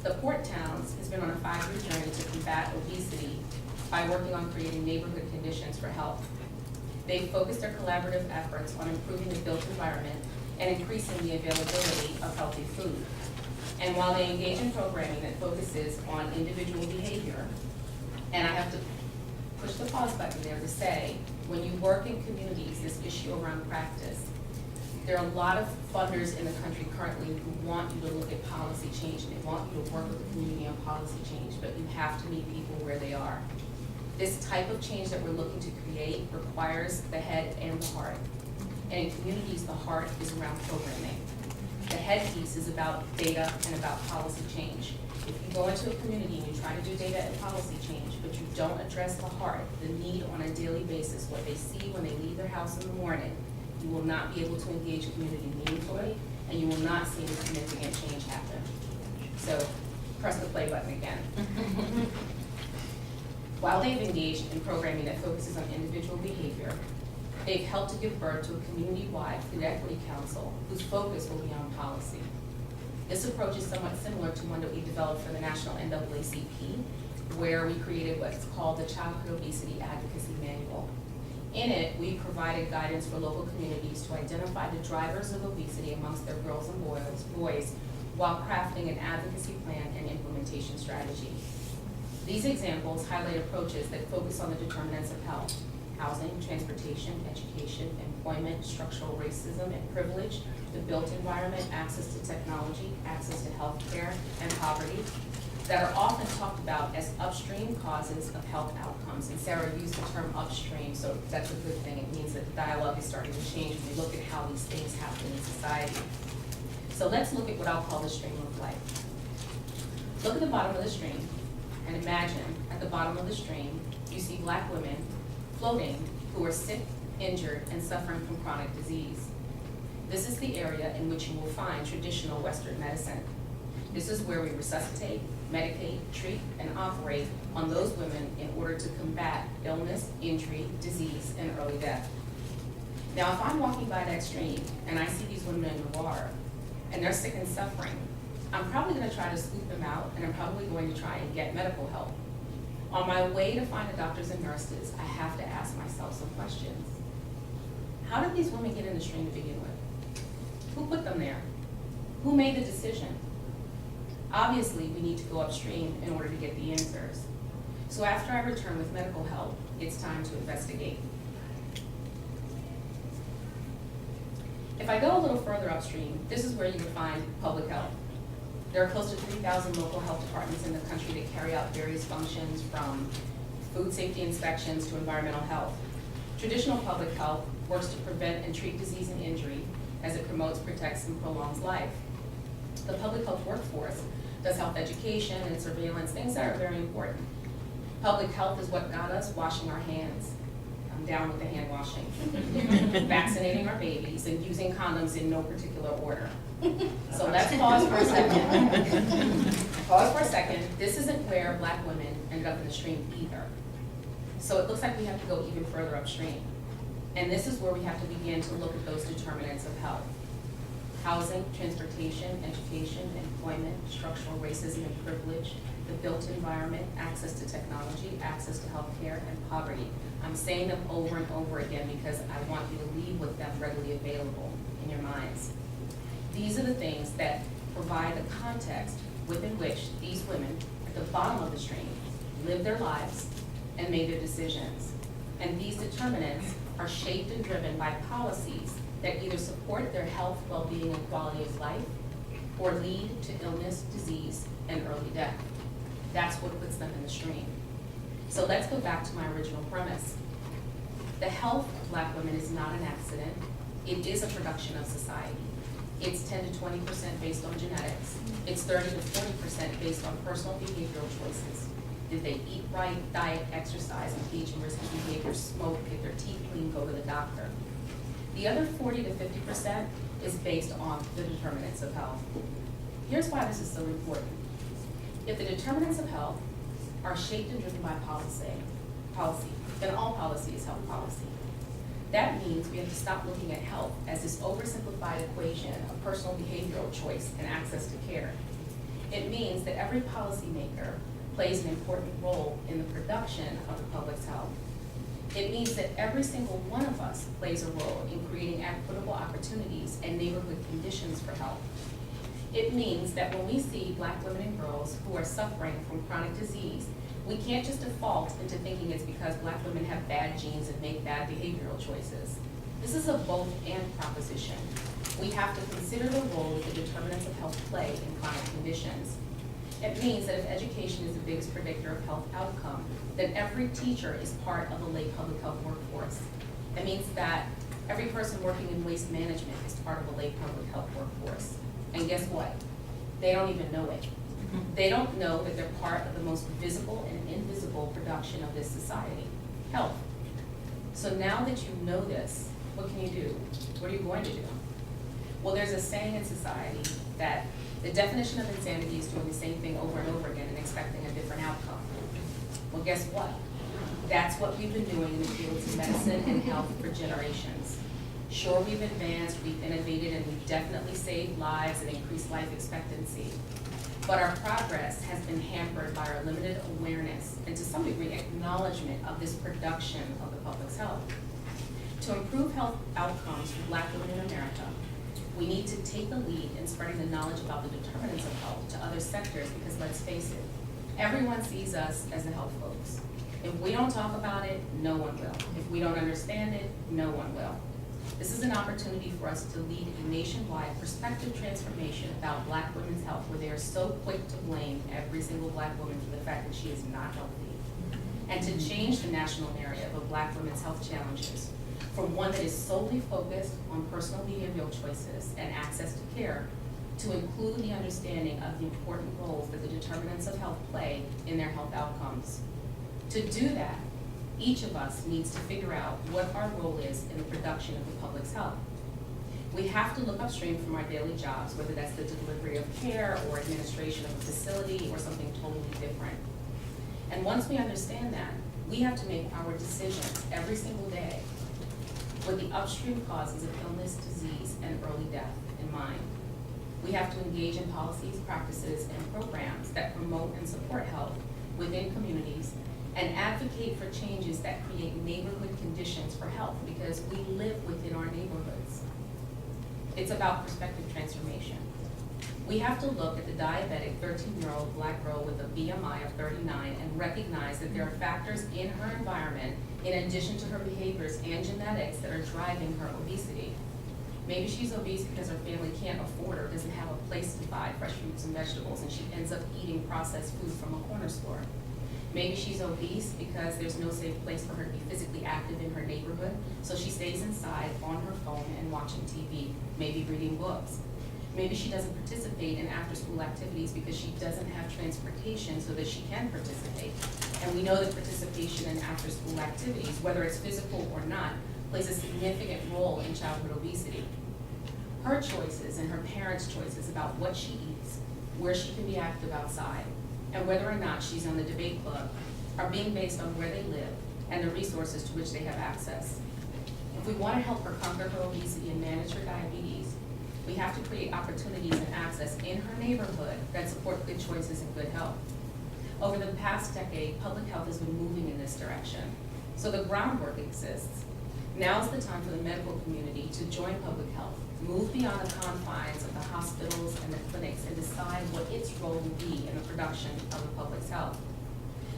The Port Towns has been on a 5-year journey to combat obesity by working on creating neighborhood conditions for health. They've focused their collaborative efforts on improving the built environment and increasing the availability of healthy food. And while they engage in programming that focuses on individual behavior, and I have to push the pause button there to say, when you work in communities, this issue around practice, there are a lot of funders in the country currently who want you to look at policy change, and they want you to work with the community on policy change, but you have to meet people where they are. This type of change that we're looking to create requires the head and the heart. And in communities, the heart is around programming. The head piece is about data and about policy change. If you go into a community and you try to do data and policy change, but you don't address the heart, the need on a daily basis, what they see when they leave their house in the morning, you will not be able to engage community meaningfully, and you will not see any significant change happen. So, press the play button again. While they've engaged in programming that focuses on individual behavior, they've helped to give birth to a community-wide food equity council whose focus will be on policy. This approach is somewhat similar to one that we developed for the National NAACP, where we created what's called the Childhood Obesity Advocacy Manual. In it, we provided guidance for local communities to identify the drivers of obesity amongst their girls and boys while crafting an advocacy plan and implementation strategy. These examples highlight approaches that focus on the determinants of health: housing, transportation, education, employment, structural racism and privilege, the built environment, access to technology, access to health care, and poverty, that are often talked about as upstream causes of health outcomes. And Sarah used the term upstream, so that's a good thing. It means that the dialogue is starting to change when we look at how these things happen in society. So let's look at what I'll call the stream of life. Look at the bottom of the stream and imagine at the bottom of the stream you see Black women floating who are sick, injured, and suffering from chronic disease. This is the area in which you will find traditional Western medicine. This is where we resuscitate, medicate, treat, and operate on those women in order to combat illness, injury, disease, and early death. Now, if I'm walking by that stream and I see these women in the water and they're sick and suffering, I'm probably going to try to scoop them out, and I'm probably going to try and get medical help. On my way to find the doctors and nurses, I have to ask myself some questions. How did these women get in the stream to begin with? Who put them there? Who made the decision? Obviously, we need to go upstream in order to get the answers. So after I return with medical help, it's time to investigate. If I go a little further upstream, this is where you would find public health. There are close to 3,000 local health departments in the country that carry out various functions from food safety inspections to environmental health. Traditional public health works to prevent and treat disease and injury as it promotes, protects, and prolongs life. The public health workforce does health education and surveillance, things that are very important. Public health is what got us washing our hands. I'm down with the hand washing. Vaccinating our babies and using condoms in no particular order. So let's pause for a second. Pause for a second. This isn't where Black women ended up in the stream either. So it looks like we have to go even further upstream. And this is where we have to begin to look at those determinants of health. Housing, transportation, education, employment, structural racism and privilege, the built environment, access to technology, access to healthcare, and poverty. I'm saying them over and over again because I want you to leave with them readily available in your minds. These are the things that provide the context within which these women at the bottom of the stream live their lives and made their decisions. And these determinants are shaped and driven by policies that either support their health, well-being, and quality of life, or lead to illness, disease, and early death. That's what puts them in the stream. So let's go back to my original premise. The health of Black women is not an accident. It is a production of society. It's 10 to 20% based on genetics. It's 30 to 40% based on personal behavioral choices. Did they eat right, diet, exercise, engage in risky behavior, smoke, get their teeth clean, go to the doctor? The other 40 to 50% is based on the determinants of health. Here's why this is so important. If the determinants of health are shaped and driven by policy, then all policy is health policy. That means we have to stop looking at health as this oversimplified equation of personal behavioral choice and access to care. It means that every policymaker plays an important role in the production of the public's health. It means that every single one of us plays a role in creating equitable opportunities and neighborhood conditions for health. It means that when we see Black women and girls who are suffering from chronic disease, we can't just default into thinking it's because Black women have bad genes and make bad behavioral choices. This is a both and proposition. We have to consider the role that the determinants of health play in chronic conditions. It means that if education is the biggest predictor of health outcome, then every teacher is part of the lay public health workforce. It means that every person working in waste management is part of the lay public health workforce. And guess what? They don't even know it. They don't know that they're part of the most visible and invisible production of this society, health. So now that you know this, what can you do? What are you going to do? Well, there's a saying in society that the definition of insanity is doing the same thing over and over again and expecting a different outcome. Well, guess what? That's what we've been doing in the fields of medicine and health for generations. Sure, we've advanced, we've innovated, and we've definitely saved lives and increased life expectancy. But our progress has been hampered by our limited awareness and to some degree acknowledgement of this production of the public's health. To improve health outcomes for Black women in America, we need to take the lead in spreading the knowledge about the determinants of health to other sectors because let's face it, everyone sees us as the health folks. If we don't talk about it, no one will. If we don't understand it, no one will. This is an opportunity for us to lead a nationwide perspective transformation about Black women's health where they are so quick to blame every single Black woman for the fact that she is not healthy. And to change the national narrative of Black women's health challenges from one that is solely focused on personal behavioral choices and access to care to include the understanding of the important roles that the determinants of health play in their health outcomes. To do that, each of us needs to figure out what our role is in the production of the public's health. We have to look upstream from our daily jobs, whether that's the delivery of care or administration of a facility or something totally different. And once we understand that, we have to make our decisions every single day with the upstream causes of illness, disease, and early death in mind. We have to engage in policies, practices, and programs that promote and support health within communities and advocate for changes that create neighborhood conditions for health, because we live within our neighborhoods. It's about perspective transformation. We have to look at the diabetic 13-year-old black girl with a BMI of 39 and recognize that there are factors in her environment, in addition to her behaviors and genetics, that are driving her obesity. Maybe she's obese because her family can't afford or doesn't have a place to buy fresh fruits and vegetables, and she ends up eating processed food from a corner store. Maybe she's obese because there's no safe place for her to be physically active in her neighborhood, so she stays inside on her phone and watching TV, maybe reading books. Maybe she doesn't participate in after-school activities because she doesn't have transportation so that she can participate. And we know that participation in after-school activities, whether it's physical or not, plays a significant role in childhood obesity. Her choices and her parents' choices about what she eats, where she can be active outside, and whether or not she's on the debate club are being based on where they live and the resources to which they have access. If we want to help her conquer her obesity and manage her diabetes, we have to create opportunities and access in her neighborhood that support good choices and good health. Over the past decade, public health has been moving in this direction, so the groundwork exists. Now is the time for the medical community to join public health, move beyond the confines of the hospitals and the clinics, and decide what its role will be in the production of the public's health.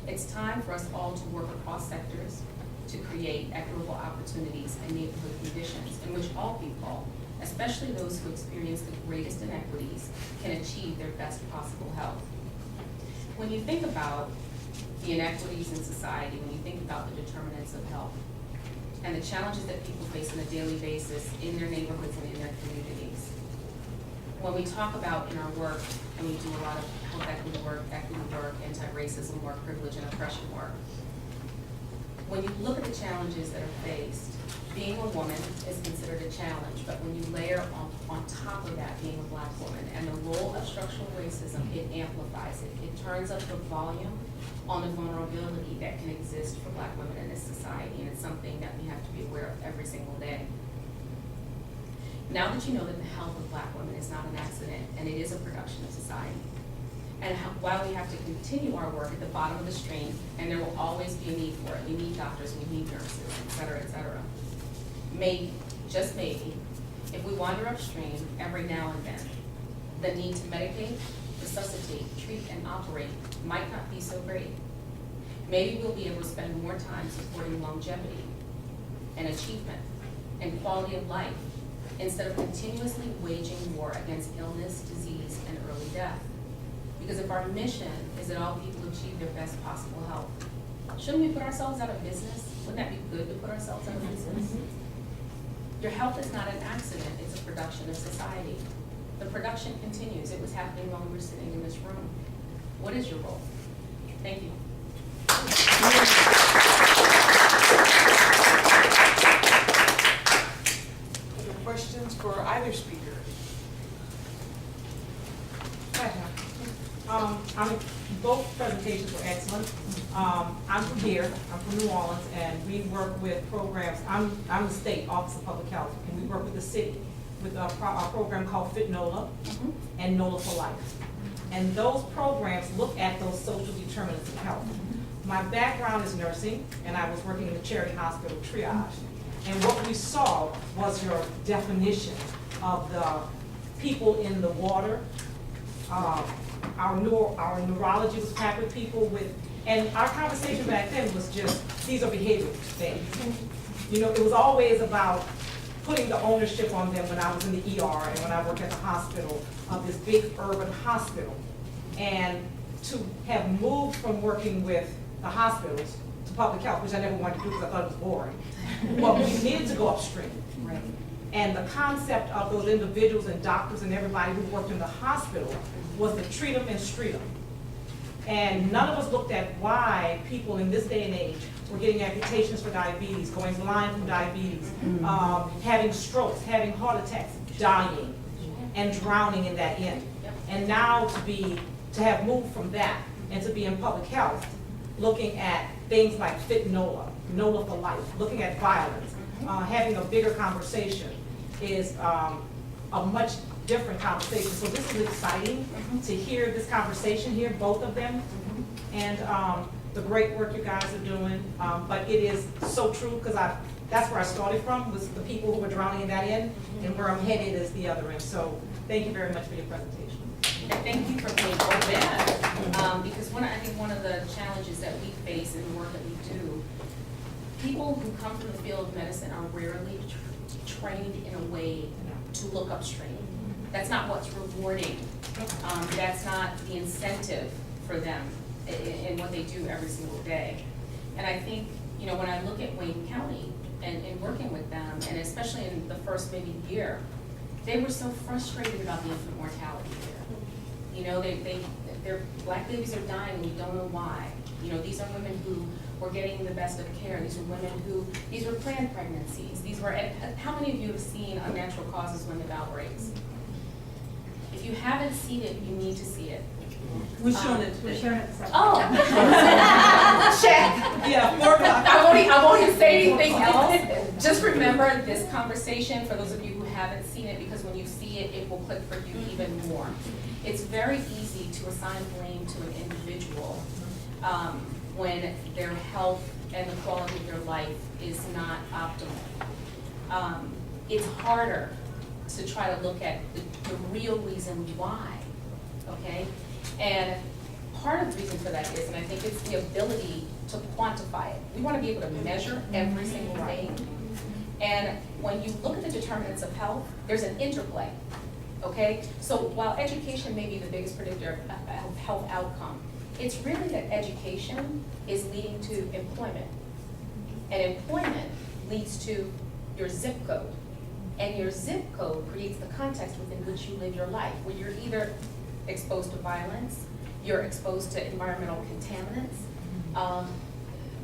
It's time for us all to work across sectors to create equitable opportunities and neighborhood conditions in which all people, especially those who experience the greatest inequities, can achieve their best possible health. When you think about the inequities in society, when you think about the determinants of health, and the challenges that people face on a daily basis in their neighborhoods and in their communities, when we talk about in our work, and we do a lot of health equity work, anti-racism work, privilege and oppression work, when you look at the challenges that are faced, being a woman is considered a challenge, but when you layer on top of that being a black woman and the role of structural racism, it amplifies it. It turns up the volume on the vulnerability that can exist for black women in this society, and it's something that we have to be aware of every single day. Now that you know that the health of black women is not an accident and it is a production of society, and while we have to continue our work at the bottom of the stream, and there will always be a need for it, we need doctors, we need nurses, et cetera, maybe, just maybe, if we wander upstream every now and then, the need to medicate, resuscitate, treat, and operate might not be so great. Maybe we'll be able to spend more time supporting longevity and achievement and quality of life instead of continuously waging war against illness, disease, and early death. Because if our mission is that all people achieve their best possible health, shouldn't we put ourselves out of business? Wouldn't that be good to put ourselves out of business? Your health is not an accident, it's a production of society. The production continues. It was happening while we were sitting in this room. What is your role? Thank you. Other questions for either speaker? Both presentations were excellent. I'm from here, I'm from New Orleans, and we work with programs. I'm the state Office of Public Health, and we work with the city with a program called Fit NOLA and NOLA for Life. And those programs look at those social determinants of health. My background is nursing, and I was working in the charity hospital triage. And what we saw was your definition of the people in the water. Our neurology was packed with people with, and our conversation back then was just, these are behavioral things. You know, it was always about putting the ownership on them when I was in the ER and when I worked at the hospital, of this big urban hospital. And to have moved from working with the hospitals to public health, which I never wanted to do because I thought it was boring. But we needed to go upstream. Right. And the concept of those individuals and doctors and everybody who worked in the hospital was to treat them and street them. And none of us looked at why people in this day and age were getting amputations for diabetes, going blind from diabetes, having strokes, having heart attacks, dying, and drowning in that end. And now to have moved from that and to be in public health, looking at things like Fit NOLA, NOLA for Life, looking at violence, having a bigger conversation is a much different conversation. So this is exciting to hear this conversation here, both of them. And the great work you guys are doing, but it is so true, because that's where I started from, was the people who were drowning in that end, and where I'm headed is the other end. So thank you very much for your presentation. And thank you for being open, because I think one of the challenges that we face in the work that we do, people who come from the field of medicine are rarely trained in a way to look upstream. That's not what's rewarding. That's not the incentive for them in what they do every single day. And I think, you know, when I look at Wayne County and working with them, and especially in the first maybe year, they were so frustrated about the infant mortality there. You know, their black babies are dying and we don't know why. You know, these are women who were getting the best of care. These are women who, these were planned pregnancies. These were, how many of you have seen unnatural causes women outbreaks? If you haven't seen it, you need to see it. We're showing it. Oh. Check. Yeah, 4 o'clock. I won't even say anything else. Just remember this conversation, for those of you who haven't seen it, because when you see it, it will click for you even more. It's very easy to assign blame to an individual when their health and the quality of their life is not optimal. It's harder to try to look at the real reason why, okay? And part of the reason for that is, and I think it's the ability to quantify it. We want to be able to measure every single thing. And when you look at the determinants of health, there's an interplay, okay? So while education may be the biggest predictor of health outcome, it's really that education is leading to employment. And employment leads to your zip code. And your zip code creates the context within which you live your life, where you're either exposed to violence, you're exposed to environmental contaminants.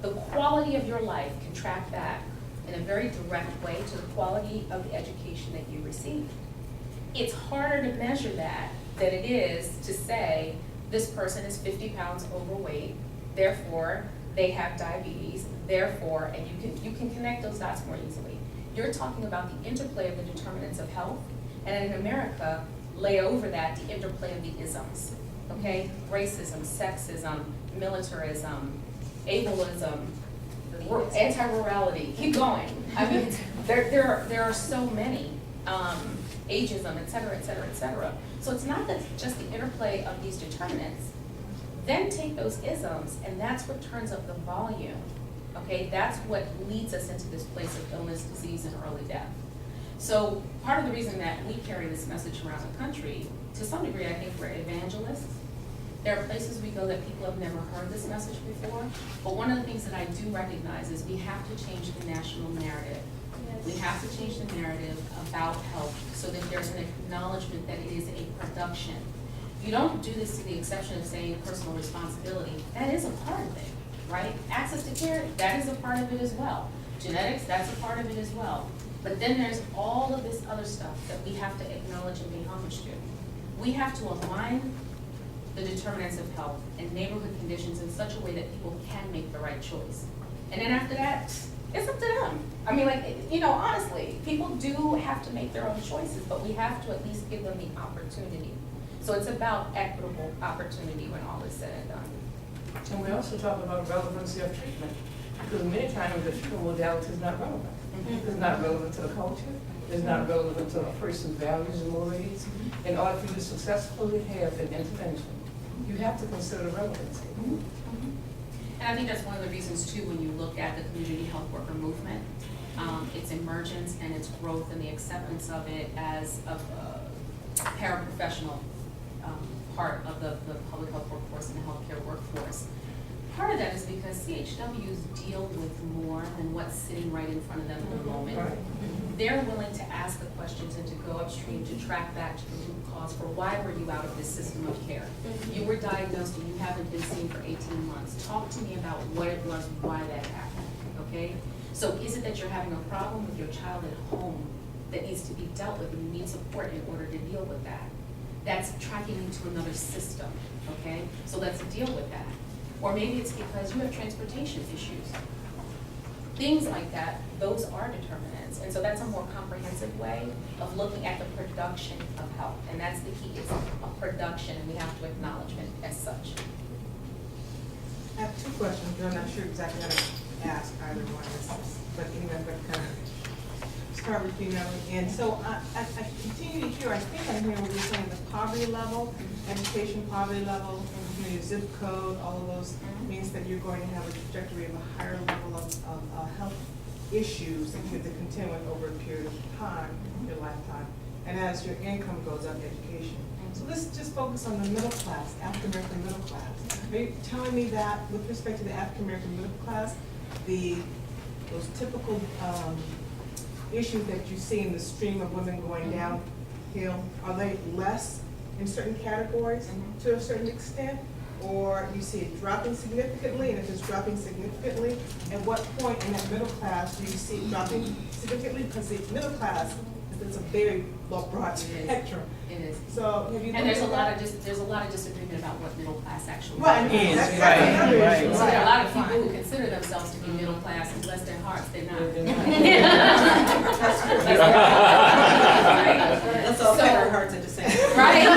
The quality of your life can track back in a very direct way to the quality of the education that you receive. It's harder to measure that than it is to say, this person is 50 pounds overweight, therefore they have diabetes, therefore, and you can connect those dots more easily. You're talking about the interplay of the determinants of health, and in America, lay over that the interplay of the isms, okay? Racism, sexism, militarism, ableism, anti-rurality, keep going. I mean, there are so many, ageism, et cetera, et cetera, et cetera. So it's not that just the interplay of these determinants. Then take those isms, and that's what turns up the volume, okay? That's what leads us into this place of illness, disease, and early death. So part of the reason that we carry this message around the country, to some degree, I think we're evangelists. There are places we go that people have never heard this message before, but one of the things that I do recognize is we have to change the national narrative. We have to change the narrative about health so that there's an acknowledgement that it is a production. You don't do this to the exception of saying personal responsibility. That is a part of it, right? Access to care, that is a part of it as well. Genetics, that's a part of it as well. But then there's all of this other stuff that we have to acknowledge and pay homage to. We have to align the determinants of health and neighborhood conditions in such a way that people can make the right choice. And then after that, it's up to them. I mean, like, you know, honestly, people do have to make their own choices, but we have to at least give them the opportunity. So it's about equitable opportunity when all is said and done. And we also talk about relevancy of treatment, because many times the treatment modality is not relevant. It's not relevant to the culture, it's not relevant to a person's values and mores. In order for you to successfully have an intervention, you have to consider relevancy. And I think that's one of the reasons too, when you look at the community health worker movement, its emergence and its growth and the acceptance of it as a paraprofessional part of the public health workforce and the healthcare workforce. Part of that is because CHWs deal with more than what's sitting right in front of them in the moment. They're willing to ask the questions and to go upstream to track back to the root cause for why were you out of this system of care. You were diagnosed and you haven't been seen for 18 months. Talk to me about what it was, why that happened, okay? So is it that you're having a problem with your child at home that needs to be dealt with and you need support in order to deal with that? That's tracking into another system, okay? So let's deal with that. Or maybe it's because you have transportation issues. Things like that, those are determinants. And so that's a more comprehensive way of looking at the production of health. And that's the key, it's a production, and we have to acknowledge it as such. I have two questions, and I'm not sure exactly how to ask either one, but anyway, I'm going to kind of start with you, Natalie. And so I continue to hear, I think I'm hearing what you're saying, the poverty level, education poverty level, your zip code, all of those means that you're going to have a trajectory of a higher level of health issues that you have to contend with over a period of time, your lifetime. And as your income goes up, education. So let's just focus on the middle class, African-American middle class. Are you telling me that with respect to the African-American middle class, those typical issues that you see in the stream of women going downhill, are they less in certain categories to a certain extent? Or you see it dropping significantly, and if it's dropping significantly, at what point in that middle class do you see it dropping significantly? Because the middle class is a very broad spectrum. It is. So have you? And there's a lot of disagreement about what middle class actually Right. is. That's Right. another issue. So there are a Right. lot of people who consider themselves to be middle class and bless their hearts, they're not. Let's all pat our hearts at the same time. Right?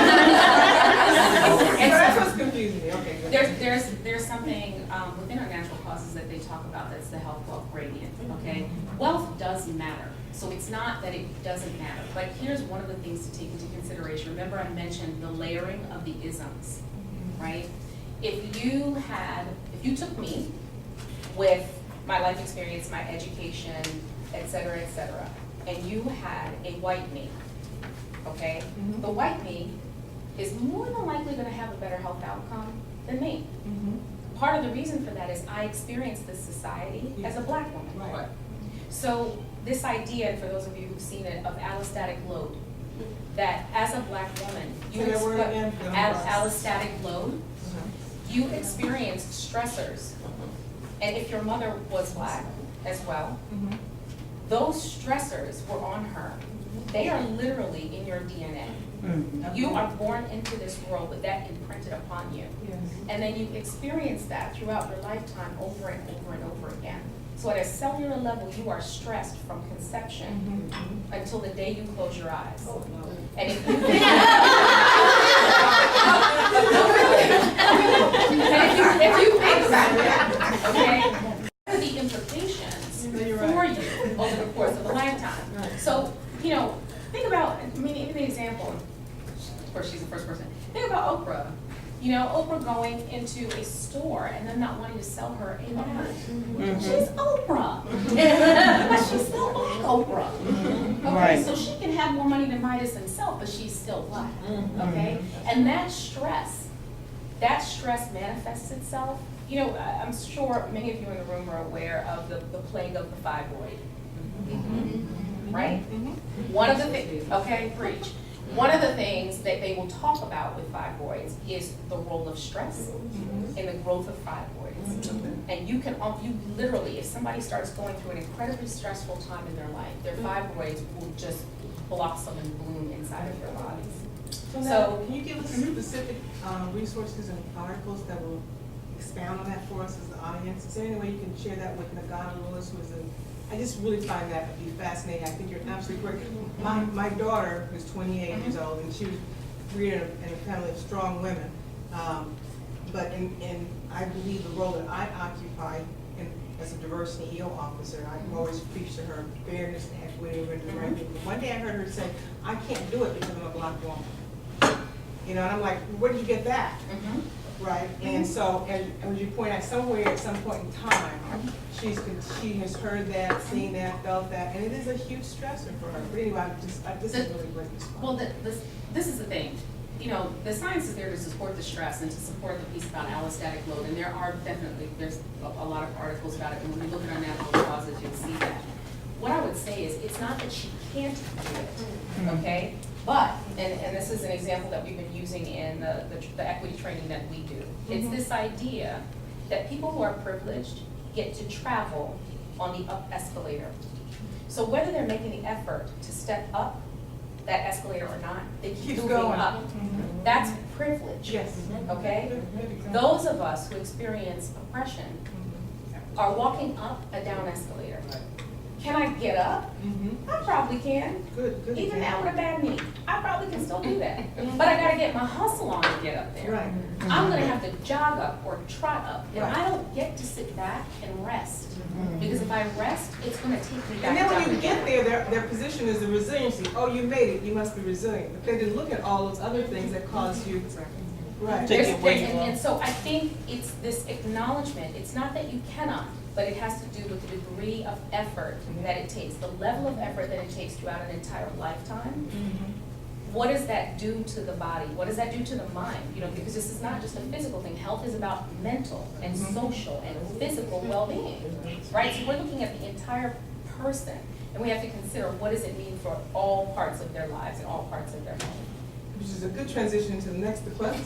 And so that's what's confusing me. Okay, good. There's something within our natural causes that they talk about that's the health wealth gradient, okay? Wealth does matter, so it's not that it doesn't matter. But here's one of the things to take into consideration. Remember I mentioned the layering of the isms, right? If you took me with my life experience, my education, et cetera, and you had a white me, okay? The white me is more than likely gonna have a better health outcome than me. Part of the reason for that is I experienced this society as a black woman. Right. So this idea, for those of you who've seen it, of allostatic load, that as a black woman, Say that word again. allostatic load, you experienced stressors. And if your mother was black as well, those stressors were on her. They are literally in your DNA. You are born into this world with that imprinted upon you. Yes. And then you experience that throughout your lifetime over and over and over again. So at a cellular level, you are stressed from conception until the day you close your eyes. Oh, no. And if you think about it, okay, what are the implications No, you're for right. you over the course of a lifetime? So, think about, even an example, of course she's the first person, think about Oprah. Oprah going into a store and them not wanting to sell her a bag. She's Oprah. But she's still black Oprah. Okay, so she can have more money than Midas himself, but she's still black. Okay? And that stress manifests itself. I'm sure many of you in the room are aware of the plague of the fibroid. Right? One of the things, okay, preach. One of the things that they will talk about with fibroids is the role of stress in the growth of fibroids. And you literally, if somebody starts going through an incredibly stressful time in their life, their fibroids will just blossom and bloom inside of their bodies. So can you give us specific resources and articles that will expound on that for us as the audience? Is there any way you can share that with Nagana Lewis, who is I just really find that to be fascinating. I think you're absolutely correct. My daughter, who's 28 years old, and she was reared in a family of strong women. But I believe the role that I occupy as a diversity EO officer, I've always preached to her fairness and equity and right. One day I heard her say, "I can't do it because I'm a black woman." And I'm like, "Where did you get that?" Right, and so, and as you point out, somewhere at some point in time, she has heard that, seen that, felt that, and it is a huge stressor for her. But anyway, this is really great response. Well, this is the thing. The science is there to support the stress and to support the piece about allostatic load, and there's a lot of articles about it, and when we look at our natural causes, you'll see that. What I would say is, it's not that she can't do it, okay? But, and this is an example that we've been using in the equity training that we do. It's this idea that people who are privileged get to travel on the up escalator. So whether they're making the effort to step up that escalator or not, they keep moving going up. That's privilege. Yes. Okay? Those of us who experience oppression are walking up a down escalator. Can I get up? Mm-hmm. I probably can. Good, good. Even now example. with a bad knee, I probably can still do that. But I gotta get my hustle on to get up there. Right. I'm gonna have to jog up or trot up, and Right. I don't get to sit back and rest. Because if I rest, it's gonna take me back And then down when you again. get there, their position is the resiliency. Oh, you made it, you must be resilient. But they didn't look at all those other things that caused you. Right. Take it where There's- you are. and so I think it's this acknowledgement, it's not that you cannot, but it has to do with the degree of effort that it takes, the level of effort that it takes throughout an entire lifetime. What does that do to the body? What does that do to the mind? You know, because this is not just a physical thing. Health is about mental and social and physical well-being, right? So we're looking at the entire person, and we have to consider what does it mean for all parts of their lives and all parts of their health. Which is a good transition to the next question.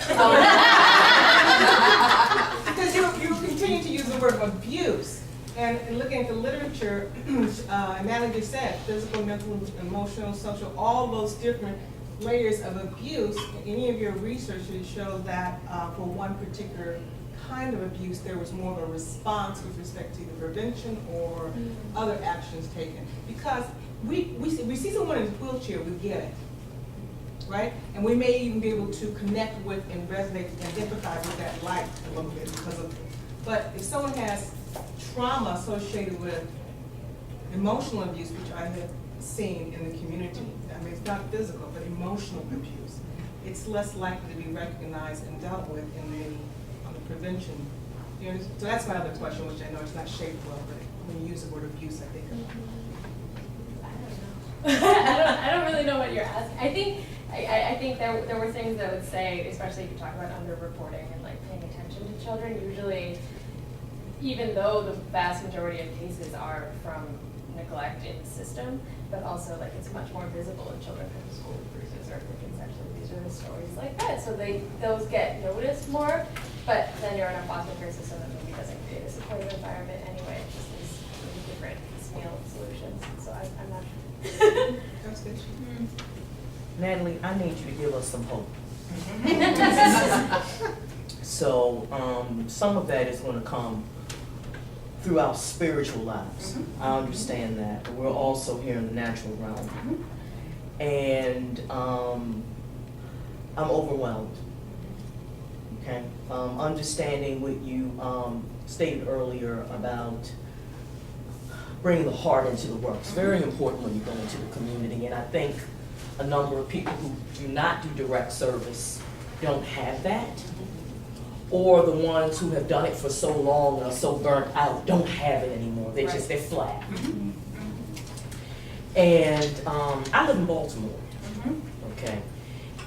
Because you continue to use the word abuse. And looking at the literature, and Natalie just said, physical, mental, emotional, social, all those different layers of abuse. Any of your research shows that for one particular kind of abuse, there was more of a response with respect to the prevention or other actions taken. Because we see someone in a wheelchair, we get it, right? And we may even be able to connect with and resonate and empathize with that light a little bit because of it. But if someone has trauma associated with emotional abuse, which I have seen in the community, I mean, it's not physical, but emotional abuse, it's less likely to be recognized and dealt with in the prevention. You know, so that's my other question, which I know it's not shaped well, but when you use the word abuse, I think I don't really know what you're asking. I think there were things that would say, especially if you talk about underreporting and like paying attention to children, usually, even though the vast majority of cases are from neglect in the system, but also like it's much more visible when children come to school with bruises or conceptually. These are the stories like that. So those get noticed more, but then you're in a foster care system that maybe doesn't create a supportive environment anyway. It just is really different piecemeal solutions. So I'm not sure. that's good. Natalie, I need you to give us some hope. So some of that is going to come through our spiritual lives. I understand that, but we're also here in the natural realm. And I'm overwhelmed, okay? Understanding what you stated earlier about bringing the heart into the work. It's very important when you go into the community, and I think a number of people who do not do direct service don't have that, or the ones who have done it for so long and are so burnt out don't have it anymore. They're just, they're flat. And I live in Baltimore, okay?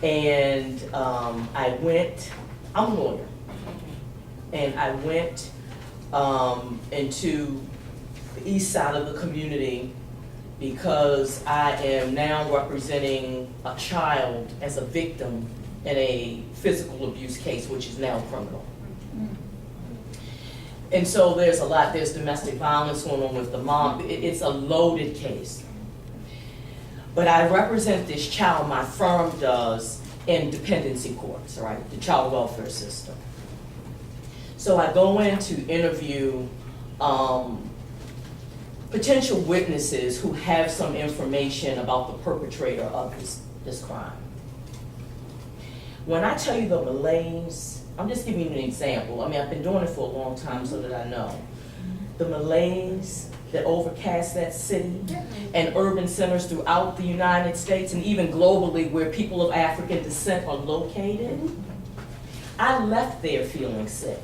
And I went, I'm a lawyer, and I went into the east side of the community because I am now representing a child as a victim in a physical abuse case, which is now criminal. And so there's a lot, there's domestic violence going on with the mom. It's a loaded case. But I represent this child, my firm does, in dependency courts, right, the child welfare system. So I go in to interview potential witnesses who have some information about the perpetrator of this crime. When I tell you the malaise, I'm just giving you an example. I mean, I've been doing it for a long time so that I know. The malaise that overcasts that city and urban centers throughout the United States and even globally where people of African descent are located, I left there feeling sick.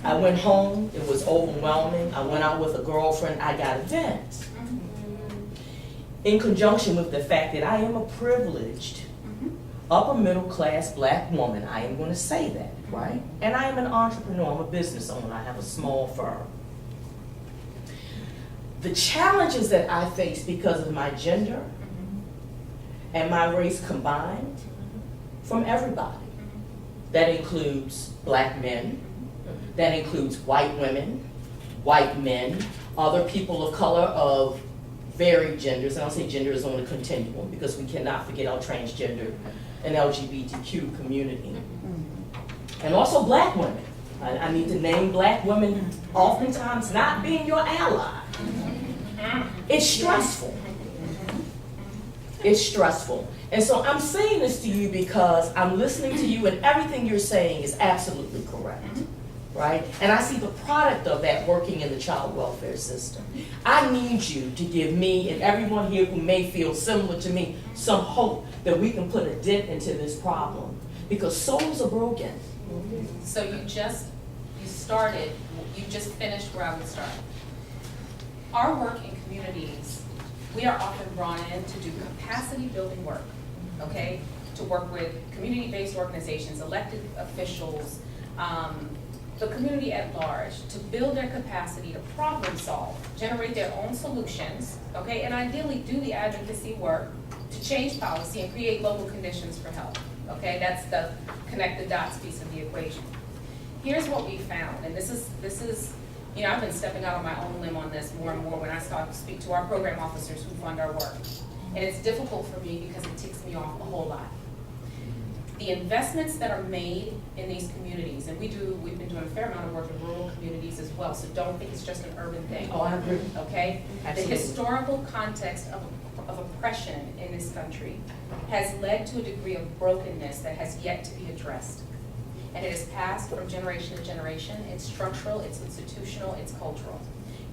I went home, it was overwhelming. I went out with a girlfriend, I got a vent. In conjunction with the fact that I am a privileged, upper middle class black woman, I am going to say that, right? And I am an entrepreneur, I'm a business owner, I have a small firm. The challenges that I face because of my gender and my race combined from everybody. That includes black men, that includes white women, white men, other people of color of varied genders. And I'll say gender is on a continuum because we cannot forget our transgender and LGBTQ community. And also black women. I need to name black women oftentimes not being your ally. It's stressful. It's stressful. And so I'm saying this to you because I'm listening to you and everything you're saying is absolutely correct, right? And I see the product of that working in the child welfare system. I need you to give me and everyone here who may feel similar to me some hope that we can put a dent into this problem because souls are broken. So you just finished where I would start. Our work in communities, we are often brought in to do capacity building work, okay? To work with community-based organizations, elected officials, the community at large, to build their capacity to problem solve, generate their own solutions, okay? And ideally do the advocacy work to change policy and create local conditions for health, okay? That's the connect the dots piece of the equation. Here's what we found, and this is, you know, I've been stepping out on my own limb on this more and more when I start to speak to our program officers who fund our work. And it's difficult for me because it ticks me off a whole lot. The investments that are made in these communities, and we've been doing a fair amount of work in rural communities as well, so don't think it's just an urban thing. Oh, I agree. Okay? Absolutely. The historical context of oppression in this country has led to a degree of brokenness that has yet to be addressed. And it has passed from generation to generation. It's structural, it's institutional, it's cultural.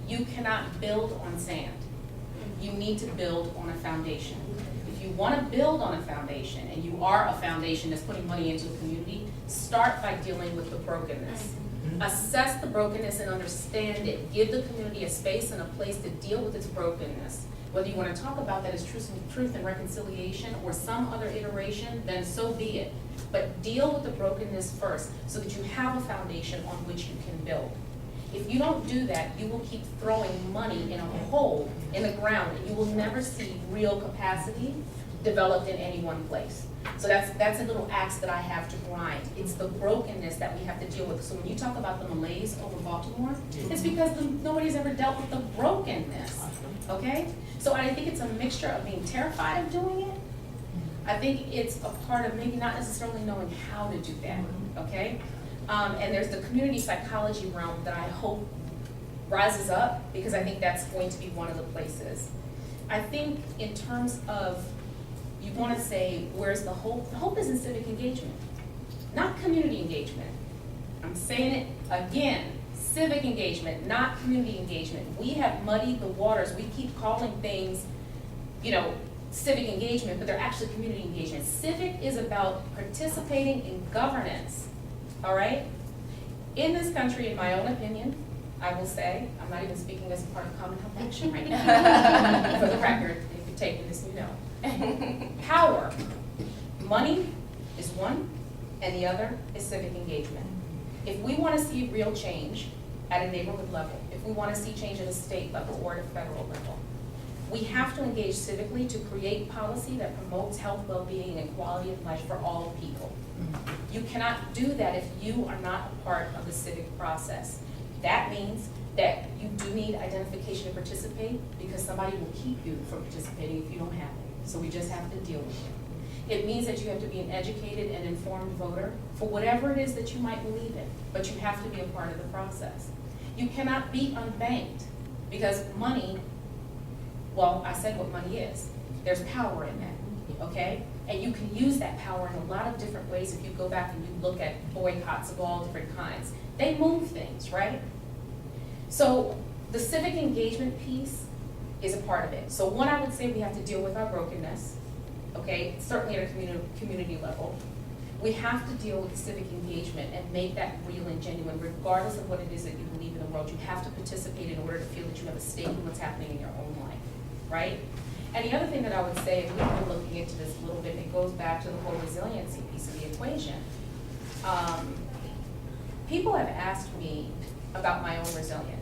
You cannot build on sand. You need to build on a foundation. If you want to build on a foundation, and you are a foundation that's putting money into a community, start by dealing with the brokenness. Assess the brokenness and understand it. Give the community a space and a place to deal with its brokenness. Whether you want to talk about that as truth and reconciliation or some other iteration, then so be it. But deal with the brokenness first so that you have a foundation on which you can build. If you don't do that, you will keep throwing money in a hole in the ground and you will never see real capacity developed in any one place. So that's a little axe that I have to grind. It's the brokenness that we have to deal with. So when you talk about the malaise over Baltimore, it's because nobody's ever dealt with the brokenness, okay? So I think it's a mixture of being terrified of doing it. I think it's a part of maybe not necessarily knowing how to do that, okay? And there's the community psychology realm that I hope rises up because I think that's going to be one of the places. I think in terms of, you want to say, where's the hope? The hope is in civic engagement, not community engagement. I'm saying it again, civic engagement, not community engagement. We have muddied the waters. We keep calling things, you know, civic engagement, but they're actually community engagement. Civic is about participating in governance, all right? In this country, in my own opinion, I will say, I'm not even speaking as a part of CommonHealth Action right now. For the record, if you're taking this, you know. Power, money is one, and the other is civic engagement. If we want to see real change at a neighborhood level, if we want to see change at a state level or at a federal level, we have to engage civically to create policy that promotes health, well-being, and quality of life for all people. You cannot do that if you are not a part of the civic process. That means that you do need identification to participate because somebody will keep you from participating if you don't have it. So we just have to deal with it. It means that you have to be an educated and informed voter for whatever it is that you might believe in, but you have to be a part of the process. You cannot be unbanked because money, well, I said what money is. There's power in that, okay? And you can use that power in a lot of different ways if you go back and you look at boycotts of all different kinds. They move things, right? So the civic engagement piece is a part of it. So one, I would say we have to deal with our brokenness, okay? Certainly at a community level. We have to deal with the civic engagement and make that real and genuine, regardless of what it is that you believe in the world. You have to participate in order to feel that you have a stake in what's happening in your own life, right? And the other thing that I would say, and we've been looking into this a little bit, and it goes back to the whole resiliency piece of the equation. People have asked me about my own resilience.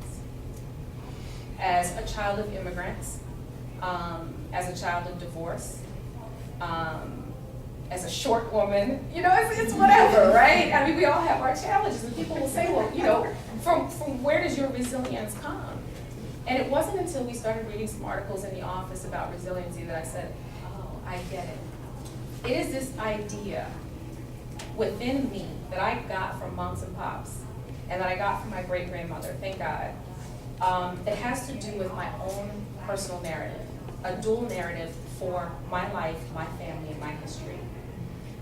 As a child of immigrants, as a child of divorce, as a short woman, you know, it's whatever, right? I mean, we all have our challenges, and people will say, well, you know, from where does your resilience come? And it wasn't until we started reading some articles in the office about resiliency that I said, oh, I get it. It is this idea within me that I got from moms and pops, and that I got from my great-grandmother, thank God, It has to do with my own personal narrative, a dual narrative for my life, my family, and my history.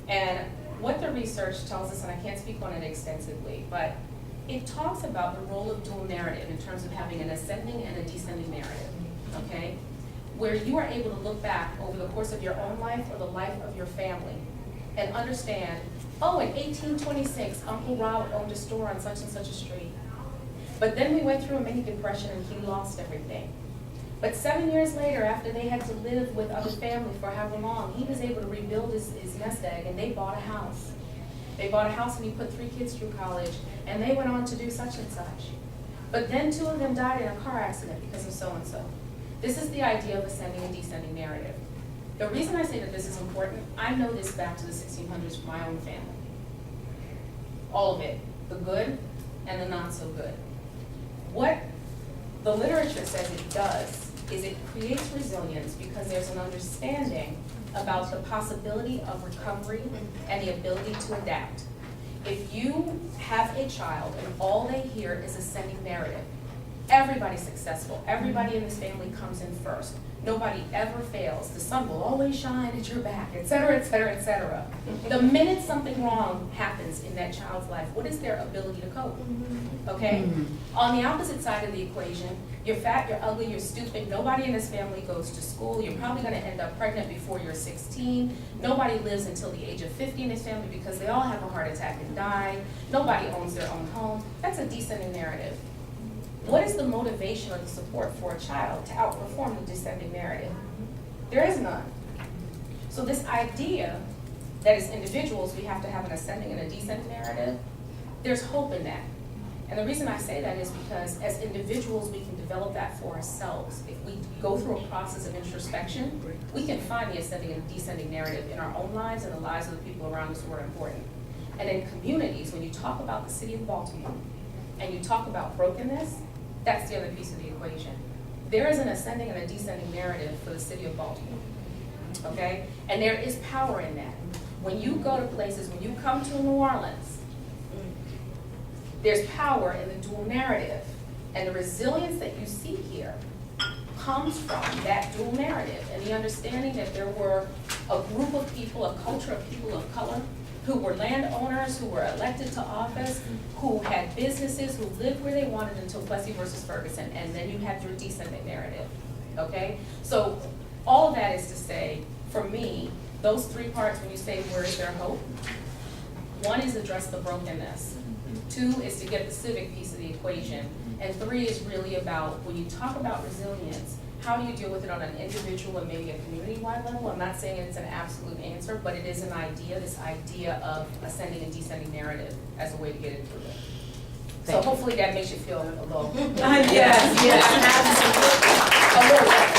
And what the research tells us, and I can't speak on it extensively, but it talks about the role of dual narrative in terms of having an ascending and a descending narrative, okay? Where you are able to look back over the course of your own life or the life of your family and understand, oh, in 1826, Uncle Rob owned a store on such and such a street. But then we went through a mini depression and he lost everything. But 7 years later, after they had to live with other family for however long, he was able to rebuild his nest egg and they bought a house. They bought a house and he put 3 kids through college and they went on to do such and such. But then 2 of them died in a car accident because of so-and-so. This is the idea of ascending and descending narrative. The reason I say that this is important, I know this back to the 1600s from my own family. All of it, the good and the not so good. What the literature says it does is it creates resilience because there's an understanding about the possibility of recovery and the ability to adapt. If you have a child and all they hear is ascending narrative, everybody's successful, everybody in this family comes in first, nobody ever fails, the sun will always shine at your back, et cetera, et cetera, et cetera. The minute something wrong happens in that child's life, what is their ability to cope? Okay? On the opposite side of the equation, you're fat, you're ugly, you're stupid, nobody in this family goes to school, you're probably gonna end up pregnant before you're 16, nobody lives until the age of 50 in this family because they all have a heart attack and die, nobody owns their own home. That's a descending narrative. What is the motivation or the support for a child to outperform the descending narrative? There is none. So this idea that as individuals we have to have an ascending and a descending narrative, there's hope in that. And the reason I say that is because as individuals we can develop that for ourselves. If we go through a process of introspection, we can find the ascending and descending narrative in our own lives and the lives of the people around us who are important. And in communities, when you talk about the city of Baltimore and you talk about brokenness, that's the other piece of the equation. There is an ascending and a descending narrative for the city of Baltimore, okay? And there is power in that. When you go to places, when you come to New Orleans, there's power in the dual narrative. And the resilience that you see here comes from that dual narrative and the understanding that there were a group of people, a culture of people of color who were landowners, who were elected to office, who had businesses, who lived where they wanted until Plessy versus Ferguson, and then you have your descending narrative, okay? So all of that is to say, for me, those 3 parts, when you say where is there hope, 1 is address the brokenness, 2 is to get the civic piece of the equation, and 3 is really about, when you talk about resilience, how do you deal with it on an individual and maybe a community-wide level? I'm not saying it's an absolute answer, but it is an idea, this idea of ascending and descending narrative as a way to get it through it. So hopefully that makes you feel a little. Yes, A little better.